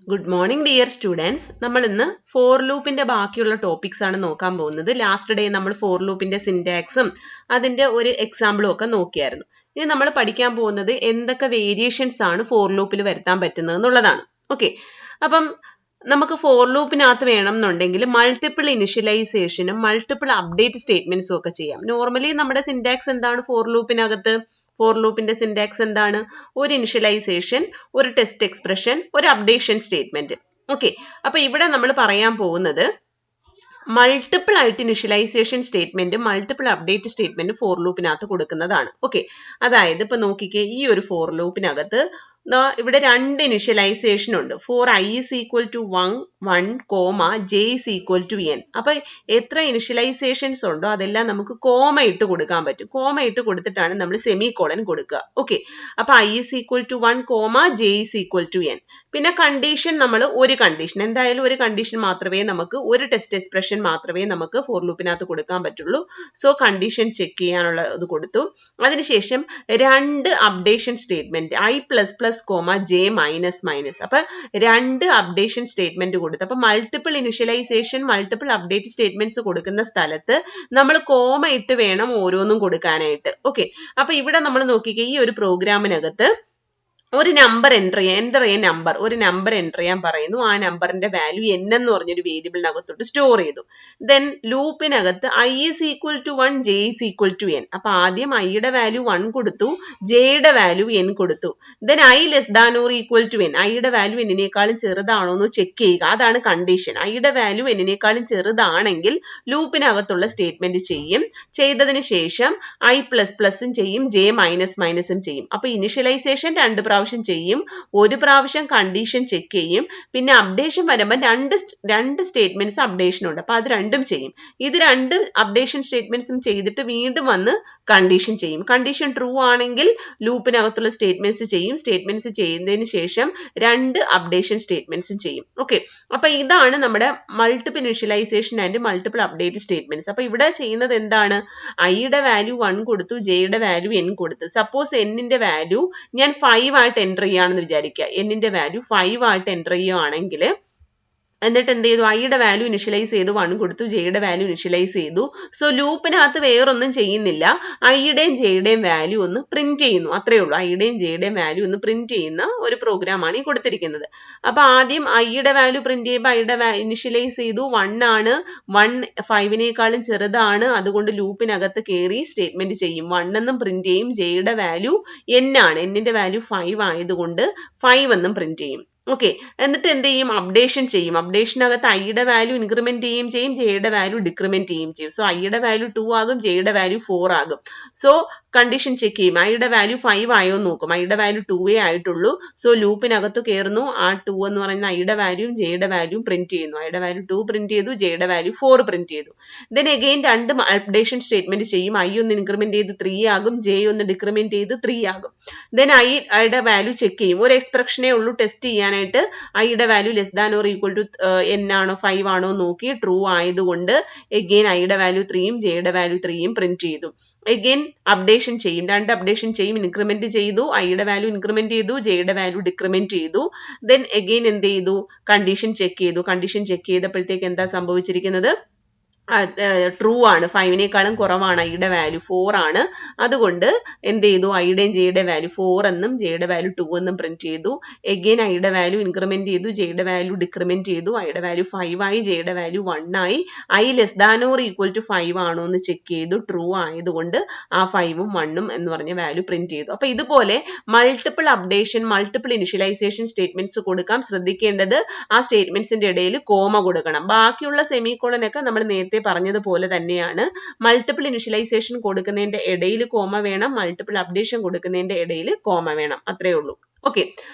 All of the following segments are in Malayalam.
Good morning dear students. നമ്മൾ ഇന്ന് ഫോർ ലൂപ്പിന്റെ ബാക്കിയുള്ള ടോപ്പിക്സ് ആണ് നോക്കാൻ പോകുന്നത്. ലാസ്റ്റ് ഡേ നമ്മൾ ഫോർ ലൂപ്പിന്റെ സിൻടാക്സും അതിന്റെ ഒരു എക്സാമ്പിളും ഒക്കെ നോക്കിയായിരുന്നു. ഇനി നമ്മൾ പഠിക്കാൻ പോകുന്നത് എന്തൊക്കെ വേരിയേഷൻസ് ആണ് ഫോർ ലൂപ്പിൽ വരുത്താൻ പറ്റുന്നത് എന്നുള്ളതാണ്. ഓക്കെ, അപ്പം നമുക്ക് ഫോർ ലൂപ്പിനകത്ത് വേണം എന്നുണ്ടെങ്കിൽ മൾട്ടിപ്പിൾ ഇനിഷ്യലൈസേഷനും മൾട്ടിപ്പിൾ അപ്ഡേറ്റ് സ്റ്റേറ്റ്മെന്റ്സും ഒക്കെ ചെയ്യാം. നോർമലി നമ്മുടെ സിൻടാക്സ് എന്താണ് ഫോർ ലൂപ്പിനകത്ത്? ഫോർ ലൂപ്പിന്റെ സിൻടാക്സ് എന്താണ്? ഒരു ഇനിഷ്യലൈസേഷൻ, ഒരു ടെസ്റ്റ് എക്സ്പ്രഷൻ, ഒരു അപ്ഡേഷൻ സ്റ്റേറ്റ്മെന്റ്. ഓക്കെ, അപ്പൊ ഇവിടെ നമ്മൾ പറയാൻ പോകുന്നത് മൾട്ടിപ്പിൾ ആയിട്ട് initialization statement, multiple update statement for ലൂപ്പിനകത്ത് കൊടുക്കുന്നതാണ്. ഓക്കെ, അതായത് ഇപ്പൊ നോക്കിക്കേ, ഈ ഒരു ഫോർ ലൂപ്പിനകത്ത് ഇവിടെ രണ്ട് ഇനിഷ്യലൈസേഷൻ ഉണ്ട്. For I is equal to 1 comma J is equal to n. അപ്പൊ എത്ര ഇനിഷ്യലൈസേഷൻസ് ഉണ്ടോ അതെല്ലാം നമുക്ക് കോമ ഇട്ട് കൊടുക്കാൻ പറ്റും. കോമ ഇട്ട് കൊടുത്തിട്ടാണ് നമ്മൾ സെമി കോളൻ കൊടുക്കുക. ഓക്കെ, അപ്പൊ I is equal to 1 comma J is equal to n. പിന്നെ കണ്ടീഷൻ നമ്മൾ ഒരു കണ്ടീഷൻ, എന്തായാലും ഒരു കണ്ടീഷൻ മാത്രമേ നമുക്ക്, ഒരു ടെസ്റ്റ് എക്സ്പ്രഷൻ മാത്രമേ നമുക്ക് ഫോർ ലൂപ്പിനകത്ത് കൊടുക്കാൻ പറ്റുള്ളൂ. സോ കണ്ടീഷൻ ചെക്ക് ചെയ്യാനുള്ള ഇത് കൊടുത്തു. അതിനുശേഷം രണ്ട് updation statement I plus plus comma J minus minus. അപ്പൊ രണ്ട് അപ്ഡേഷൻ സ്റ്റേറ്റ്മെന്റ് കൊടുത്തു. അപ്പൊ multiple initialisation, multiple update statements കൊടുക്കുന്ന സ്ഥലത്ത് നമ്മൾ കോമ ഇട്ട് വേണം ഓരോന്നും കൊടുക്കാനായിട്ട്. ഓക്കെ, അപ്പൊ ഇവിടെ നമ്മൾ നോക്കിക്കേ, ഈ ഒരു പ്രോഗ്രാമിനകത്ത് ഒരു നമ്പർ എൻ്റർ ചെയ്യാൻ നമ്പർ, ഒരു നമ്പർ എൻ്റർ ചെയ്യാൻ പറയുന്നു. ആ നമ്പറിന്റെ വാല്യൂ n എന്ന് പറഞ്ഞൊരു വേരിയബിളിനകത്തോട്ട് സ്റ്റോർ ചെയ്തു. ദെൻ ലൂപ്പിനകത്ത് i is equal to 1 j is equal to n. അപ്പൊ ആദ്യം ഐയുടെ വാല്യൂ 1 കൊടുത്തു, ജെയുടെ വാല്യൂ n കൊടുത്തു. Then i less than or equal to n. ഐയുടെ വാല്യൂ എന്നിനേക്കാളും ചെറുതാണോ എന്ന് ചെക്ക് ചെയ്യുക. അതാണ് കണ്ടീഷൻ. ഐയുടെ വാല്യൂ എന്നിനേക്കാളും ചെറുതാണെങ്കിൽ ലൂപ്പിനകത്തുള്ള സ്റ്റേറ്റ്മെന്റ് ചെയ്യും. ചെയ്തതിന് ശേഷം ഐ പ്ലസ് പ്ലസും ചെയ്യും, ജെ മൈനസ് മൈനസും ചെയ്യും. അപ്പൊ ഇനിഷ്യലൈസേഷൻ രണ്ട് പ്രാവശ്യം ചെയ്യും, ഒരു പ്രാവശ്യം കണ്ടീഷൻ ചെക്ക് ചെയ്യും. പിന്നെ അപ്ഡേഷൻ വരുമ്പോൾ രണ്ട് സ്റ്റേറ്റ്മെന്റ്സ് അപ്ഡേഷൻ ഉണ്ട്, അപ്പൊ അത് രണ്ടും ചെയ്യും. ഇത് രണ്ട് അപ്ഡേഷൻ സ്റ്റേറ്റ്മെന്റ്സും ചെയ്തിട്ട് വീണ്ടും വന്ന് കണ്ടീഷൻ ചെയ്യും. കണ്ടീഷൻ ട്രൂ ആണെങ്കിൽ ലൂപ്പിനകത്തുള്ള സ്റ്റേറ്റ്മെന്റ്സ് ചെയ്യും. സ്റ്റേറ്റ്മെന്റ്സ് ചെയ്യുന്നതിന് ശേഷം രണ്ട് അപ്ഡേഷൻ സ്റ്റേറ്റ്മെന്റ്സും ചെയ്യും. ഓക്കെ, അപ്പൊ ഇതാണ് നമ്മുടെ multiple initialisation and multiple update statements. അപ്പൊ ഇവിടെ ചെയ്യുന്നത് എന്താണ്? ഐയുടെ വാല്യൂ 1 കൊടുത്തു, ജെയുടെ വാല്യൂ n കൊടുത്തു. സപ്പോസ് എന്നിന്റെ വാല്യൂ ഞാൻ 5 ആയിട്ട് എൻ്റർ ചെയ്യുകയാണെന്ന് വിചാരിക്കുക. എന്നിന്റെ വാല്യൂ 5 ആയിട്ട് എൻ്റർ ചെയ്യുകയാണെങ്കിൽ എന്നിട്ട് എന്ത് ചെയ്തു? ഐയുടെ വാല്യൂ ഇനിഷ്യലൈസ് ചെയ്തു, 1 കൊടുത്തു, ജെയുടെ വാല്യൂ ഇനിഷ്യലൈസ് ചെയ്തു. സോ ലൂപ്പിനകത്ത് വേറൊന്നും ചെയ്യുന്നില്ല, ഐയുടെയും ജെയുടെയും വാല്യൂ ഒന്ന് പ്രിന്റ് ചെയ്യുന്നു, അത്രേ ഉള്ളൂ. ഐയുടെയും ജെയുടെയും വാല്യൂ ഒന്ന് പ്രിന്റ് ചെയ്യുന്ന ഒരു പ്രോഗ്രാമാണ് ഈ കൊടുത്തിരിക്കുന്നത്. അപ്പൊ ആദ്യം ഐയുടെ വാല്യൂ പ്രിന്റ് ചെയ്യുമ്പോൾ ഐയുടെ ഇനിഷ്യലൈസ് ചെയ്തു, 1 ആണ്, 1 5നേക്കാളും ചെറുതാണ്, അതുകൊണ്ട് ലൂപ്പിനകത്ത് കയറി സ്റ്റേറ്റ്മെന്റ് ചെയ്യും. 1 എന്നും പ്രിന്റ് ചെയ്യും. ജെയുടെ വാല്യൂ n ആണ്, എന്നിന്റെ വാല്യൂ 5 ആയതുകൊണ്ട് 5 എന്നും പ്രിന്റ് ചെയ്യും. ഓക്കെ, എന്നിട്ട് എന്ത് ചെയ്യും? അപ്ഡേഷൻ ചെയ്യും. അപ്ഡേഷനകത്ത് ഐയുടെ വാല്യൂ ഇൻക്രിമെന്റ് ചെയ്യും, ജെയുടെ വാല്യൂ ഡിക്രിമെന്റ് ചെയ്യും. സോ ഐയുടെ വാല്യൂ 2 ആകും, ജെയുടെ വാല്യൂ 4 ആകും. സോ കണ്ടീഷൻ ചെക്ക് ചെയ്യും. ഐയുടെ വാല്യൂ 5 ആയോ നോക്കും. ഐയുടെ വാല്യൂ 2 ആയിട്ടുള്ളൂ. സോ ലൂപ്പിനകത്ത് കയറുന്നു. ആ 2 എന്ന് പറയുന്ന ഐയുടെ വാല്യൂയും ജെയുടെ വാല്യൂയും പ്രിന്റ് ചെയ്യുന്നു. ഐയുടെ വാല്യൂ 2 പ്രിന്റ് ചെയ്തു, ജെയുടെ വാല്യൂ 4 പ്രിന്റ് ചെയ്തു. ദെൻ അഗെയിൻ രണ്ട് അപ്ഡേഷൻ സ്റ്റേറ്റ്മെന്റ് ചെയ്യും. ഐ ഒന്ന് ഇൻക്രിമെന്റ് ചെയ്ത് 3 ആകും, ജെ ഒന്ന് ഡിക്രിമെന്റ് ചെയ്ത് 3 ആകും. ദെൻ ഐയുടെ വാല്യൂ ചെക്ക് ചെയ്യും. ഒരു എക്സ്പ്രഷനേ ഉള്ളൂ ടെസ്റ്റ് ചെയ്യാൻ. ഐയുടെ value less than or equal to n ആണോ 5 ആണോ നോക്കി, ട്രൂ ആയതുകൊണ്ട് എഗെയിൻ ഐയുടെ വാല്യൂ 3യും ജെയുടെ വാല്യൂ 3യും പ്രിന്റ് ചെയ്തു. എഗെയിൻ അപ്ഡേഷൻ ചെയ്യും, രണ്ട് അപ്ഡേഷൻ ചെയ്യും. ഇൻക്രിമെന്റ് ചെയ്തു, ഐയുടെ വാല്യൂ ഇൻക്രിമെന്റ് ചെയ്തു, ജെയുടെ വാല്യൂ ഡിക്രിമെന്റ് ചെയ്തു. ദെൻ എഗെയിൻ എന്ത് ചെയ്തു? കണ്ടീഷൻ ചെക്ക് ചെയ്തു. കണ്ടീഷൻ ചെക്ക് ചെയ്തപ്പോഴത്തേക്ക് എന്താ സംഭവിച്ചിരിക്കുന്നത്? ട്രൂ ആണ്, 5നേക്കാളും കുറവാണ്, ഐയുടെ വാല്യൂ 4 ആണ്. അതുകൊണ്ട് എന്ത് ചെയ്തു? ഐയുടെയും ജെയുടെ വാല്യൂ 4 എന്നും ജെയുടെ വാല്യൂ 2 എന്നും പ്രിന്റ് ചെയ്തു. എഗെയിൻ ഐയുടെ വാല്യൂ ഇൻക്രിമെന്റ് ചെയ്തു, ജെയുടെ വാല്യൂ ഡിക്രിമെന്റ് ചെയ്തു. ഐയുടെ വാല്യൂ 5 ആയി, ജെയുടെ വാല്യൂ 1 ആയി. I less than or equal to 5 ആണോ എന്ന് ചെക്ക് ചെയ്തു. ട്രൂ ആയതുകൊണ്ട് ആ 5ഉം 1ഉം എന്ന് പറഞ്ഞ വാല്യൂ പ്രിന്റ് ചെയ്തു. അപ്പൊ ഇതുപോലെ multiple updation, multiple initialisation statements കൊടുക്കാം. ശ്രദ്ധിക്കേണ്ടത് ആ സ്റ്റേറ്റ്മെന്റ്സിന്റെ ഇടയിൽ കോമ കൊടുക്കണം. ബാക്കിയുള്ള സെമികോളൻ ഒക്കെ നമ്മൾ നേരത്തെ പറഞ്ഞതുപോലെ തന്നെയാണ്. മൾട്ടിപ്പിൾ ഇനിഷ്യലൈസേഷൻ കൊടുക്കുന്നതിന്റെ ഇടയിൽ കോമ വേണം, മൾട്ടിപ്പിൾ അപ്ഡേഷൻ കൊടുക്കുന്നതിന്റെ ഇടയിൽ കോമ വേണം, അത്രേ ഉള്ളൂ. ഓക്കെ,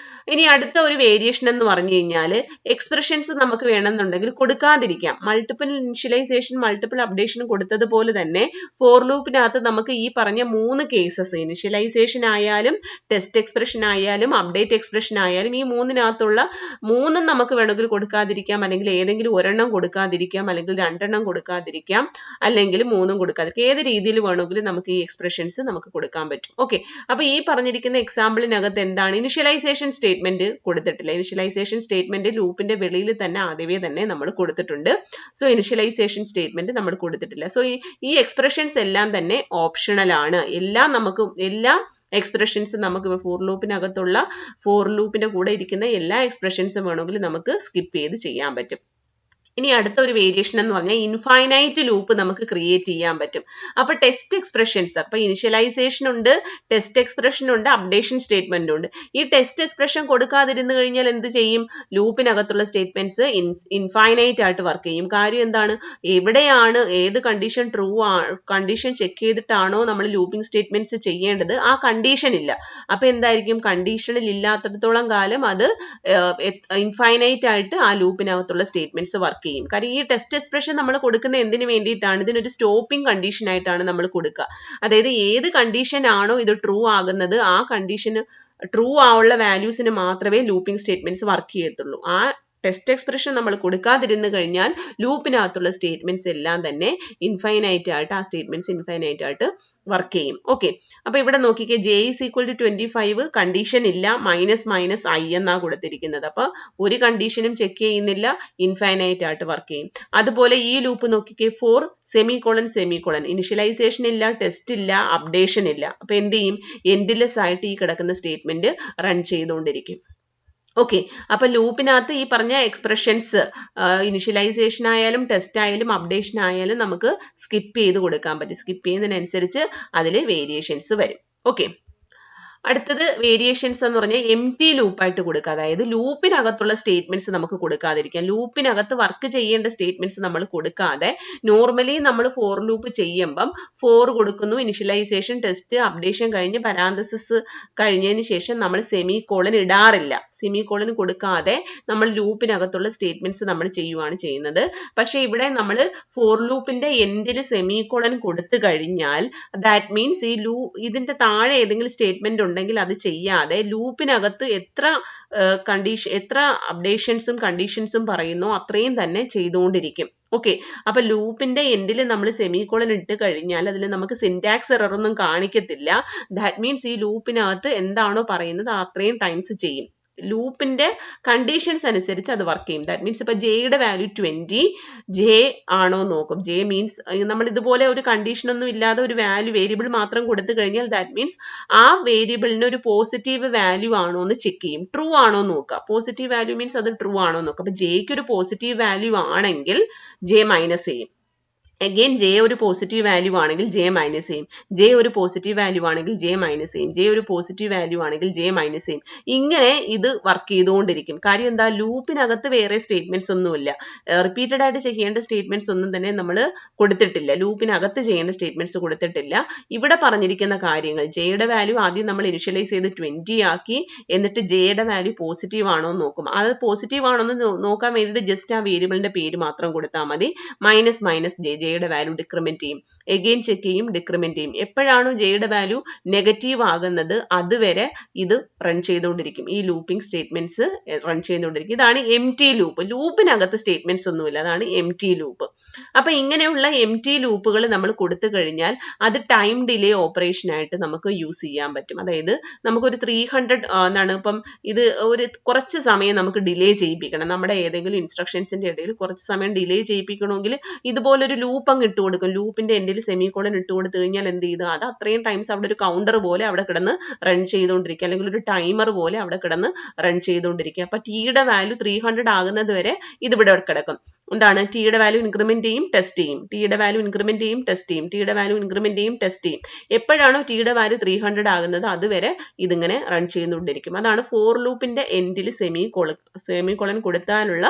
ഇനി അടുത്ത ഒരു വേരിയേഷൻ എന്ന് പറഞ്ഞു കഴിഞ്ഞാൽ എക്സ്പ്രഷൻസ് നമുക്ക് വേണമെന്നുണ്ടെങ്കിൽ കൊടുക്കാതിരിക്കാം. മൾട്ടിപ്പിൾ ഇനിഷ്യലൈസേഷൻ, മൾട്ടിപ്പിൾ അപ്ഡേഷൻ കൊടുത്തതുപോലെ തന്നെ ഫോർ ലൂപ്പിനകത്ത് നമുക്ക് ഈ പറഞ്ഞ 3 കേസസ്, ഇനിഷ്യലൈസേഷൻ ആയാലും ടെസ്റ്റ് എക്സ്പ്രഷൻ ആയാലും അപ്ഡേറ്റ് എക്സ്പ്രഷൻ ആയാലും, ഈ മൂന്നിനകത്തുള്ള 3ഉം നമുക്ക് വേണമെങ്കിൽ കൊടുക്കാതിരിക്കാം, അല്ലെങ്കിൽ ഏതെങ്കിലും ഒരെണ്ണം കൊടുക്കാതിരിക്കാം, അല്ലെങ്കിൽ 2 എണ്ണം കൊടുക്കാതിരിക്കാം, അല്ലെങ്കിൽ 3ഉം കൊടുക്കാതിരിക്കാം. ഏത് രീതിയിൽ വേണമെങ്കിലും നമുക്ക് ഈ എക്സ്പ്രഷൻസ് നമുക്ക് കൊടുക്കാൻ പറ്റും. ഓക്കെ, അപ്പൊ ഈ പറഞ്ഞിരിക്കുന്ന എക്സാമ്പിളിനകത്ത് എന്താണ്? ഇനിഷ്യലൈസേഷൻ സ്റ്റേറ്റ്മെന്റ് സ്റ്റേറ്റ്മെന്റ് കൊടുത്തിട്ടില്ല. ഇനിഷ്യലൈസേഷൻ സ്റ്റേറ്റ്മെന്റ് ലൂപ്പിന്റെ വെളിയിൽ തന്നെ ആദ്യമേ തന്നെ നമ്മൾ കൊടുത്തിട്ടുണ്ട്. സോ ഇനിഷ്യലൈസേഷൻ സ്റ്റേറ്റ്മെന്റ് നമ്മൾ കൊടുത്തിട്ടില്ല. സോ ഈ എക്സ്പ്രഷൻസ് എല്ലാം തന്നെ ഓപ്ഷണൽ ആണ്. എല്ലാ എക്സ്പ്രഷൻസും നമുക്ക് ഫോർ ലൂപ്പിന്റെ കൂടെ ഇരിക്കുന്ന എല്ലാ എക്സ്പ്രഷൻസും വേണമെങ്കിൽ നമുക്ക് സ്കിപ്പ് ചെയ്ത് ചെയ്യാൻ പറ്റും. ഇനി അടുത്ത ഒരു വേരിയേഷൻ എന്ന് പറഞ്ഞാൽ ഇൻഫൈനൈറ്റ് ലൂപ്പ് നമുക്ക് ക്രിയേറ്റ് ചെയ്യാൻ പറ്റും. അപ്പൊ ടെസ്റ്റ് എക്സ്പ്രഷൻസ്, അപ്പൊ ഇനിഷ്യലൈസേഷൻ ഉണ്ട്, ടെസ്റ്റ് എക്സ്പ്രഷൻ ഉണ്ട്, അപ്ഡേഷൻ സ്റ്റേറ്റ്മെന്റ് ഉണ്ട്. ഈ ടെസ്റ്റ് എക്സ്പ്രഷൻ കൊടുക്കാതിരുന്നു കഴിഞ്ഞാൽ എന്ത് ചെയ്യും? ലൂപ്പിനകത്തുള്ള സ്റ്റേറ്റ്മെന്റ്സ് ഇൻഫൈനൈറ്റ് ആയിട്ട് വർക്ക് ചെയ്യും. കാര്യം എന്താണ്? എവിടെയാണ് ഏത് കണ്ടീഷൻ കണ്ടീഷൻ ചെക്ക് ചെയ്തിട്ടാണോ നമ്മൾ ലൂപ്പിംഗ് സ്റ്റേറ്റ്മെന്റ്സ് ചെയ്യേണ്ടത്, ആ കണ്ടീഷൻ ഇല്ല. അപ്പൊ എന്തായിരിക്കും? കണ്ടീഷനിൽ ഇല്ലാത്തിടത്തോളം കാലം അത് ഇൻഫൈനൈറ്റ് ആയിട്ട് ആ ലൂപ്പിനകത്തുള്ള സ്റ്റേറ്റ്മെന്റ്സ് വർക്ക് ചെയ്യും. കാര്യം ഈ ടെസ്റ്റ് എക്സ്പ്രഷൻ നമ്മൾ കൊടുക്കുന്ന എന്തിനു വേണ്ടിയിട്ടാണ്? ഇതിനൊരു സ്റ്റോപ്പിംഗ് കണ്ടീഷൻ ആയിട്ടാണ് നമ്മൾ കൊടുക്കുക. അതായത് ഏത് കണ്ടീഷൻ ആണോ ഇത് ട്രൂ ആകുന്നത്, ആ കണ്ടീഷന് ട്രൂ ആവുള്ള വാല്യൂസിന് മാത്രമേ ലൂപ്പിംഗ് സ്റ്റേറ്റ്മെന്റ്സ് വർക്ക് ചെയ്യത്തുള്ളൂ. ആ ടെസ്റ്റ് എക്സ്പ്രഷൻ നമ്മൾ കൊടുക്കാതിരുന്നു കഴിഞ്ഞാൽ ലൂപ്പിനകത്തുള്ള സ്റ്റേറ്റ്മെന്റ്സ് എല്ലാം തന്നെ ഇൻഫൈനൈറ്റ് ആയിട്ട് വർക്ക് ചെയ്യും. ഓക്കെ, അപ്പൊ ഇവിടെ നോക്കിക്കേ, j = 25 കണ്ടീഷൻ ഇല്ല, -i എന്നാ കൊടുത്തിരിക്കുന്നത്. അപ്പൊ ഒരു കണ്ടീഷനും ചെക്ക് ചെയ്യുന്നില്ല, ഇൻഫൈനൈറ്റ് ആയിട്ട് വർക്ക് ചെയ്യും. അതുപോലെ ഈ ലൂപ്പ് നോക്കിക്കേ, 4 ഇനിഷ്യലൈസേഷൻ ഇല്ല, ടെസ്റ്റ് ഇല്ല, അപ്ഡേഷൻ ഇല്ല. അപ്പൊ എന്ത് ചെയ്യും? എൻഡ്ലെസ് ആയിട്ട് ഈ കിടക്കുന്ന സ്റ്റേറ്റ്മെന്റ് റൺ ചെയ്തുകൊണ്ടിരിക്കും. ഓക്കെ, അപ്പൊ ലൂപ്പിനകത്ത് ഈ പറഞ്ഞ എക്സ്പ്രഷൻസ് ഇനിഷ്യലൈസേഷൻ ആയാലും ടെസ്റ്റ് ആയാലും അപ്ഡേഷൻ ആയാലും നമുക്ക് സ്കിപ്പ് ചെയ്ത് കൊടുക്കാൻ പറ്റും. സ്കിപ്പ് ചെയ്യുന്നതിനനുസരിച്ച് അതിൽ വേരിയേഷൻസ് വരും. ഓക്കെ, അടുത്തത് വേരിയേഷൻസ് എന്ന് പറഞ്ഞാൽ എംപ്റ്റി ലൂപ്പായിട്ട് കൊടുക്കുക. അതായത് ലൂപ്പിനകത്തുള്ള സ്റ്റേറ്റ്മെന്റ്സ് നമുക്ക് കൊടുക്കാതിരിക്കാം. ലൂപ്പിനകത്ത് വർക്ക് ചെയ്യേണ്ട സ്റ്റേറ്റ്മെന്റ്സ് നമ്മൾ കൊടുക്കാതെ നോർമലി നമ്മൾ ഫോർ ലൂപ്പ് ചെയ്യുമ്പം 4 കൊടുക്കുന്നു, ഇനിഷ്യലൈസേഷൻ, ടെസ്റ്റ്, അപ്ഡേഷൻ കഴിഞ്ഞ് പാരാന്തസിസ് കഴിഞ്ഞതിന് ശേഷം നമ്മൾ സെമികോളൻ ഇടാറില്ല. സെമികോളൻ കൊടുക്കാതെ നമ്മൾ ലൂപ്പിനകത്തുള്ള സ്റ്റേറ്റ്മെന്റ്സ് നമ്മൾ ചെയ്യുന്നത്. പക്ഷെ ഇവിടെ നമ്മൾ ഫോർ ലൂപ്പിന്റെ എൻഡിൽ സെമികോളൻ കൊടുത്തു കഴിഞ്ഞാൽ ദാറ്റ് മീൻസ് ഇതിന്റെ താഴെ ഏതെങ്കിലും സ്റ്റേറ്റ്മെന്റ് ഉണ്ടെങ്കിൽ അത് ചെയ്യാതെ ലൂപ്പിനകത്ത് എത്ര അപ്ഡേഷൻസും കണ്ടീഷൻസും പറയുന്നോ അത്രയും തന്നെ ചെയ്തുകൊണ്ടിരിക്കും. ഓക്കെ, അപ്പൊ ലൂപ്പിന്റെ എൻഡിൽ നമ്മൾ സെമികോളൻ ഇട്ട് കഴിഞ്ഞാൽ അതിൽ നമുക്ക് സിന്റാക്സ് എറർ ഒന്നും കാണിക്കത്തില്ല. ദാറ്റ് മീൻസ് ഈ ലൂപ്പിനകത്ത് എന്താണോ പറയുന്നത് അത്രയും ടൈംസ് ചെയ്യും. ലൂപ്പിന്റെ കണ്ടീഷൻസ് അനുസരിച്ച് അത് വർക്ക് ചെയ്യും. ദാറ്റ് മീൻസ് ഇപ്പൊ ജെയുടെ വാല്യൂ 20, ജെ ആണോ നോക്കും. ജെ മീൻസ് നമ്മൾ ഇതുപോലെ ഒരു കണ്ടീഷൻ ഒന്നും ഇല്ലാതെ ഒരു വേരിയബിൾ മാത്രം കൊടുത്തു കഴിഞ്ഞാൽ ദാറ്റ് മീൻസ് ആ വേരിയബിളിന് ഒരു പോസിറ്റീവ് വാല്യൂ ആണോ എന്ന് ചെക്ക് ചെയ്യും. ട്രൂ ആണോ നോക്കുക. പോസിറ്റീവ് വാല്യൂ മീൻസ് അത് ട്രൂ ആണോ നോക്കുക. അപ്പൊ ജെക്ക് ഒരു പോസിറ്റീവ് വാല്യൂ ആണെങ്കിൽ ജെ മൈനസ് ചെയ്യും. അഗെയിൻ ജെ ഒരു പോസിറ്റീവ് വാല്യൂ ആണെങ്കിൽ ജെ മൈനസ് ചെയ്യും. ജെ ഒരു പോസിറ്റീവ് വാല്യൂ ആണെങ്കിൽ ജെ മൈനസ് ചെയ്യും. ജെ ഒരു പോസിറ്റീവ് വാല്യൂ ആണെങ്കിൽ ജെ മൈനസ് ചെയ്യും. ഇങ്ങനെ ഇത് വർക്ക് ചെയ്തുകൊണ്ടിരിക്കും. കാര്യം എന്താ? ലൂപ്പിനകത്ത് വേറെ സ്റ്റേറ്റ്മെന്റ്സ് ഒന്നുമില്ല. റിപ്പീറ്റഡ് ആയിട്ട് ചെയ്യേണ്ട സ്റ്റേറ്റ്മെന്റ്സ് ഒന്നും തന്നെ നമ്മൾ കൊടുത്തിട്ടില്ല. ലൂപ്പിനകത്ത് ചെയ്യേണ്ട സ്റ്റേറ്റ്മെന്റ്സ് കൊടുത്തിട്ടില്ല. ഇവിടെ പറഞ്ഞിരിക്കുന്ന കാര്യങ്ങൾ, ജെയുടെ വാല്യൂ ആദ്യം നമ്മൾ ഇനിഷ്യലൈസ് ചെയ്ത് 20 ആക്കി, എന്നിട്ട് ജെയുടെ വാല്യൂ പോസിറ്റീവ് ആണോ എന്ന് നോക്കും. അത് പോസിറ്റീവ് ആണോ എന്ന് നോക്കാൻ വേണ്ടിയിട്ട് ജസ്റ്റ് ആ വേരിയബിളിന്റെ പേര് മാത്രം കൊടുത്താൽ മതി. -ജെ, ജെയുടെ വാല്യൂ ഡിക്രിമെന്റ് ചെയ്യും. എഗെയിൻ ചെക്ക് ചെയ്യും, ഡിക്രിമെന്റ് ചെയ്യും. എപ്പോഴാണോ ജെയുടെ വാല്യൂ നെഗറ്റീവ് ആകുന്നത് അതുവരെ ഇത് റൺ ചെയ്തുകൊണ്ടിരിക്കും. ഈ ലൂപ്പിംഗ് സ്റ്റേറ്റ്മെന്റ്സ് റൺ ചെയ്തുകൊണ്ടിരിക്കും. ഇതാണ് എംപ്റ്റി ലൂപ്പ്. ലൂപ്പിനകത്ത് സ്റ്റേറ്റ്മെന്റ്സ് ഒന്നുമില്ല. അതാണ് എംപ്റ്റി ലൂപ്പ്. അപ്പൊ ഇങ്ങനെയുള്ള എംപ്റ്റി ലൂപ്പുകൾ നമ്മൾ കൊടുത്തു കഴിഞ്ഞാൽ അത് ടൈം ഡിലേ ഓപ്പറേഷൻ ആയിട്ട് നമുക്ക് യൂസ് ചെയ്യാൻ പറ്റും. അതായത് നമുക്കൊരു 300 എന്താണ് ഇപ്പം ഇത് ഒരു കുറച്ച് സമയം നമുക്ക് ഡിലേ ചെയ്യിപ്പിക്കണം. നമ്മുടെ ഏതെങ്കിലും ഇൻസ്ട്രക്ഷൻസിന്റെ ഇടയിൽ കുറച്ച് സമയം ഡിലേ ചെയ്യിപ്പിക്കണമെങ്കിൽ ഇതുപോലൊരു ലൂപ്പ് അങ്ങ് ഇട്ട് കൊടുക്കും. ലൂപ്പിന്റെ എൻഡിൽ സെമികോളൻ ഇട്ട് കൊടുത്തു കഴിഞ്ഞാൽ എന്ത് ചെയ്തു? അത് അത്രയും ടൈംസ് അവിടെ ഒരു കൗണ്ടർ പോലെ അവിടെ കിടന്ന് റൺ ചെയ്തുകൊണ്ടിരിക്കുക, അല്ലെങ്കിൽ ഒരു ടൈമർ പോലെ അവിടെ കിടന്ന് റൺ ചെയ്തുകൊണ്ടിരിക്കുക. അപ്പൊ ടിയുടെ വാല്യൂ 300 ആകുന്നത് വരെ ഇത് ഇവിടെ കിടക്കും. എന്താണ്? ടിയുടെ വാല്യൂ ഇൻക്രിമെന്റ് ചെയ്യും, ടെസ്റ്റ് ചെയ്യും. ടിയുടെ വാല്യൂ ഇൻക്രിമെന്റ് ചെയ്യും, ടെസ്റ്റ് ചെയ്യും. ടിയുടെ വാല്യൂ ഇൻക്രിമെന്റ് ചെയ്യും, ടെസ്റ്റ് ചെയ്യും. എപ്പോഴാണോ ടിയുടെ വാല്യൂ 300 ആകുന്നത് അതുവരെ ഇതിങ്ങനെ റൺ ചെയ്തുകൊണ്ടിരിക്കും. അതാണ് ഫോർ ലൂപ്പിന്റെ എൻഡിൽ സെമികോളൻ കൊടുത്താലുള്ള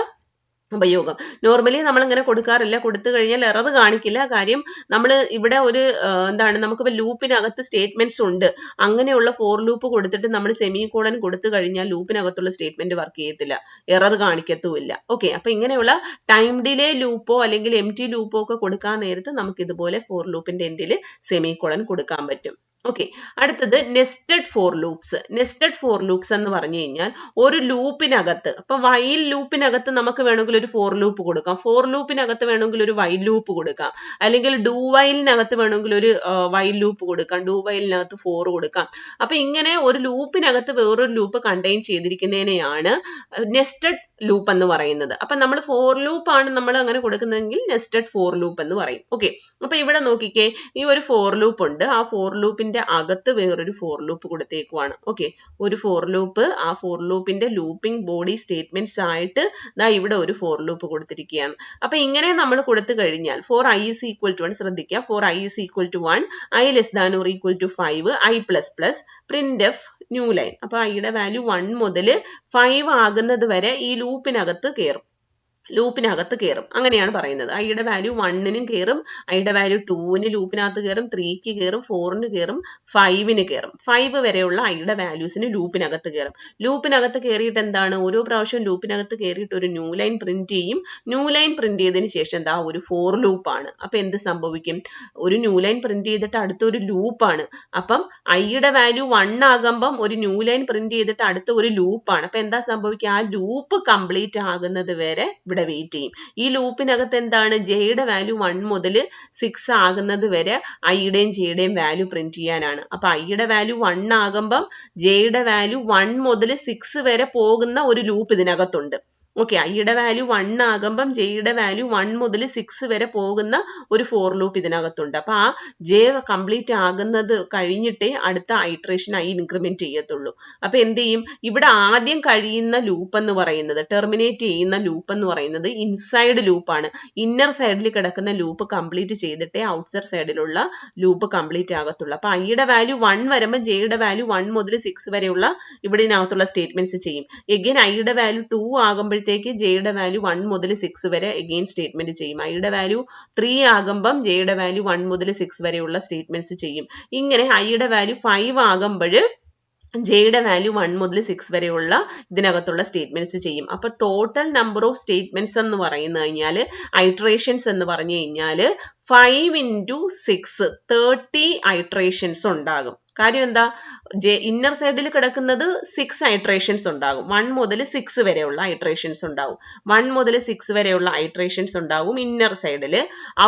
ഉപയോഗം. നോർമലി നമ്മൾ ഇങ്ങനെ കൊടുക്കാറില്ല. കൊടുത്തു കഴിഞ്ഞാൽ എറർ കാണിക്കില്ല. കാര്യം നമ്മൾ ഇവിടെ ഒരു നമുക്കിപ്പോൾ ലൂപ്പിനകത്ത് സ്റ്റേറ്റ്മെന്റ്സ് ഉണ്ട്. അങ്ങനെയുള്ള ഫോർ ലൂപ്പ് കൊടുത്തിട്ട് നമ്മൾ സെമികോളൻ കൊടുത്തു കഴിഞ്ഞാൽ ലൂപ്പിനകത്തുള്ള സ്റ്റേറ്റ്മെന്റ് വർക്ക് ചെയ്യത്തില്ല, എറർ കാണിക്കത്തുമില്ല. ഓക്കെ, അപ്പൊ ഇങ്ങനെയുള്ള ടൈം ഡിലേ ലൂപ്പോ അല്ലെങ്കിൽ എംപ്റ്റി ലൂപ്പോ ഒക്കെ കൊടുക്കാൻ നേരത്ത് നമുക്ക് ഇതുപോലെ ഫോർ ലൂപ്പിന്റെ എൻഡിൽ സെമികോളൻ കൊടുക്കാൻ പറ്റും. ഓക്കെ, അടുത്തത് nested four loops. Nested four loops എന്ന് പറഞ്ഞു കഴിഞ്ഞാൽ ഒരു ലൂപ്പിനകത്ത്, അപ്പൊ വൈൽ ലൂപ്പിനകത്ത് നമുക്ക് വേണമെങ്കിൽ ഒരു ഫോർ ലൂപ്പ് കൊടുക്കാം, ഫോർ ലൂപ്പിനകത്ത് വേണമെങ്കിൽ ഒരു വൈൽ ലൂപ്പ് കൊടുക്കാം, അല്ലെങ്കിൽ ഡു വൈലിനകത്ത് വേണമെങ്കിൽ ഒരു വൈൽ ലൂപ്പ് കൊടുക്കാം, ഡു വൈലിനകത്ത് ഫോർ കൊടുക്കാം. അപ്പൊ ഇങ്ങനെ ഒരു ലൂപ്പിനകത്ത് വേറൊരു ലൂപ്പ് കണ്ടെയ്ൻ ചെയ്തിരിക്കുന്നതിനെയാണ് നെസ്റ്റഡ് ലൂപ്പ് എന്ന് പറയുന്നത്. അപ്പൊ നമ്മൾ ഫോർ ലൂപ്പ് ആണ് നമ്മൾ അങ്ങനെ കൊടുക്കുന്നതെങ്കിൽ നെസ്റ്റഡ് ഫോർ ലൂപ്പ് എന്ന് പറയും. ഓക്കെ, അപ്പൊ ഇവിടെ നോക്കിക്കേ, ഈ ഒരു ഫോർ ലൂപ്പ് ഉണ്ട്, ആ ഫോർ ലൂപ്പിന്റെ അകത്ത് വേറൊരു ഫോർ ലൂപ്പ് കൊടുത്തേക്കുവാണ്. ഓക്കെ, ഒരു ഫോർ ലൂപ്പ്, ആ ഫോർ ലൂപ്പിന്റെ ലൂപ്പിംഗ് ബോഡി സ്റ്റേറ്റ്മെന്റ്സ് ആയിട്ട് ദാ ഇവിടെ ഒരു ഫോർ ലൂപ്പ് കൊടുത്തിരിക്കുകയാണ്. അപ്പൊ ഇങ്ങനെ നമ്മൾ കൊടുത്തു കഴിഞ്ഞാൽ for I is equal to 1, ശ്രദ്ധിക്കുക, for I is equal to 1, I less than or equal to 5, I plus plus print F new line. അപ്പൊ ഐയുടെ വാല്യൂ 1 മുതൽ 5 ആകുന്നത് വരെ ഈ ലൂപ്പിനകത്ത് കയറും, അങ്ങനെയാണ് പറയുന്നത്. ഐയുടെ വാല്യൂ 1നും കയറും, ഐയുടെ വാല്യൂ 2ന് ലൂപ്പിനകത്ത് കയറും, 3ക്ക് കയറും, 4ന് കയറും, 5ന് കയറും. 5 വരെയുള്ള ഐയുടെ വാല്യൂസിന് ലൂപ്പിനകത്ത് കയറും. ലൂപ്പിനകത്ത് കയറിയിട്ട് എന്താണ്, ഓരോ പ്രാവശ്യം ലൂപ്പിനകത്ത് കയറിയിട്ട് ഒരു ന്യൂ ലൈൻ പ്രിന്റ് ചെയ്യും. ന്യൂ ലൈൻ പ്രിന്റ് ചെയ്തതിന് ശേഷം എന്താ ഒരു ഫോർ ലൂപ്പാണ്. അപ്പൊ എന്ത് സംഭവിക്കും, ഒരു ന്യൂ ലൈൻ പ്രിന്റ് ചെയ്തിട്ട് അടുത്തൊരു ലൂപ്പാണ്. അപ്പം ഐയുടെ വാല്യൂ 1 ആകുമ്പം ഒരു ന്യൂ ലൈൻ പ്രിന്റ് ചെയ്തിട്ട് അടുത്ത ഒരു ലൂപ്പാണ്. അപ്പൊ എന്താ സംഭവിക്കുക, ആ ലൂപ്പ് കംപ്ലീറ്റ് ആകുന്നത് വരെ വെയിറ്റ് ചെയ്യും. ഈ ലൂപ്പിനകത്ത് എന്താണ്, ജെയുടെ വാല്യൂ 1 മുതൽ 6 ആകുന്നത് വരെ ഐയുടെയും ജെയുടെയും വാല്യൂ പ്രിന്റ് ചെയ്യാനാണ്. അപ്പൊ ഐയുടെ വാല്യൂ 1 ആകുമ്പം ജെയുടെ വാല്യൂ 1 മുതൽ 6 വരെ പോകുന്ന ഒരു ലൂപ്പ് ഇതിനകത്തുണ്ട്. ഓക്കെ, ഐയുടെ വാല്യൂ 1 ആകുമ്പം ജെയുടെ വാല്യൂ 1 മുതൽ 6 വരെ പോകുന്ന ഒരു ഫോർ ലൂപ്പ് ഇതിനകത്തുണ്ട്. അപ്പൊ ആ ജെ കംപ്ലീറ്റ് ആകുന്നത് കഴിഞ്ഞിട്ടേ അടുത്ത ഐട്രേഷൻ ഐ ഇൻക്രിമെന്റ് ചെയ്യത്തുള്ളൂ. അപ്പൊ എന്ത് ചെയ്യും, ഇവിടെ ആദ്യം കഴിയുന്ന ലൂപ്പ് എന്ന് പറയുന്നത്, ടെർമിനേറ്റ് ചെയ്യുന്ന ലൂപ്പ് എന്ന് പറയുന്നത് ഇൻസൈഡ് ലൂപ്പാണ്. ഇന്നർ സൈഡിൽ കിടക്കുന്ന ലൂപ്പ് കംപ്ലീറ്റ് ചെയ്തിട്ടേ ഔട്ട്സൈഡ് സൈഡിലുള്ള ലൂപ്പ് കംപ്ലീറ്റ് ആകത്തുള്ളൂ. അപ്പൊ ഐയുടെ വാല്യൂ 1 വരുമ്പോൾ ജെയുടെ വാല്യൂ 1 മുതൽ 6 വരെയുള്ള ഇവിടെ ഇതിനകത്തുള്ള സ്റ്റേറ്റ്മെന്റ്സ് ചെയ്യും. എഗെയിൻ ഐയുടെ വാല്യൂ 2 ആകുമ്പോഴത്തേക്ക് ജെയുടെ വാല്യൂ 1 മുതൽ 6 വരെ എഗെയിൻ സ്റ്റേറ്റ്മെന്റ് ചെയ്യും. ഐയുടെ വാല്യൂ 3 ആകുമ്പം ജെയുടെ വാല്യൂ 1 മുതൽ 6 വരെയുള്ള സ്റ്റേറ്റ്മെന്റ്സ് ചെയ്യും. ഇങ്ങനെ ഐയുടെ വാല്യൂ 5 ആകുമ്പോൾ ജെയുടെ വാല്യൂ 1 മുതൽ 6 വരെയുള്ള ഇതിനകത്തുള്ള സ്റ്റേറ്റ്മെന്റ്സ് ചെയ്യും. അപ്പൊ ടോട്ടൽ നമ്പർ ഓഫ് സ്റ്റേറ്റ്മെന്റ്സ് എന്ന് പറയുന്നത് കഴിഞ്ഞാൽ, ഐട്രേഷൻസ് എന്ന് പറഞ്ഞു കഴിഞ്ഞാൽ 5 × 6 30 ഐട്രേഷൻസ് ഉണ്ടാകും. കാര്യം എന്താ, ഇന്നർ സൈഡിൽ കിടക്കുന്നത് 6 ഐട്രേഷൻസ് ഉണ്ടാകും, 1 മുതൽ 6 വരെയുള്ള ഐട്രേഷൻസ് ഉണ്ടാകും. 1 മുതൽ 6 വരെയുള്ള ഐട്രേഷൻസ് ഉണ്ടാകും ഇന്നർ സൈഡിൽ.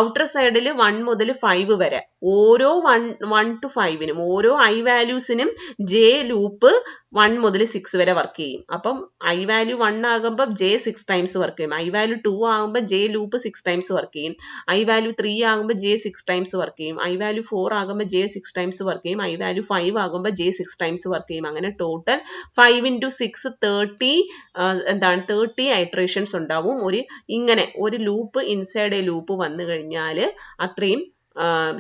ഔട്ടർ സൈഡിൽ 1 മുതൽ 5 വരെ ഓരോ 1 to 5നും ഓരോ ഐ വാല്യൂസിനും ജെ ലൂപ്പ് 1 മുതൽ 6 വരെ വർക്ക് ചെയ്യും. അപ്പം ഐ വാല്യൂ 1 ആകുമ്പോൾ ജെ 6 ടൈംസ് വർക്ക് ചെയ്യും, ഐ വാല്യൂ 2 ആകുമ്പോൾ ജെ ലൂപ്പ് 6 ടൈംസ് വർക്ക് ചെയ്യും, ഐ വാല്യൂ 3 ആകുമ്പോൾ ജെ 6 ടൈംസ് വർക്ക് ചെയ്യും, ഐ വാല്യൂ 4 ആകുമ്പോൾ ജെ 6 ടൈംസ് വർക്ക് ചെയ്യും, ഐ വാല്യൂ 5 ആകുമ്പോൾ ജെ 6 ടൈംസ് വർക്ക് ചെയ്യും. അങ്ങനെ ടോട്ടൽ 5 × 6 30 ഐട്രേഷൻസ് ഉണ്ടാവും. ഇങ്ങനെ ഒരു ലൂപ്പ് ഇൻസൈഡ് എ ലൂപ്പ് വന്നു കഴിഞ്ഞാൽ അത്രയും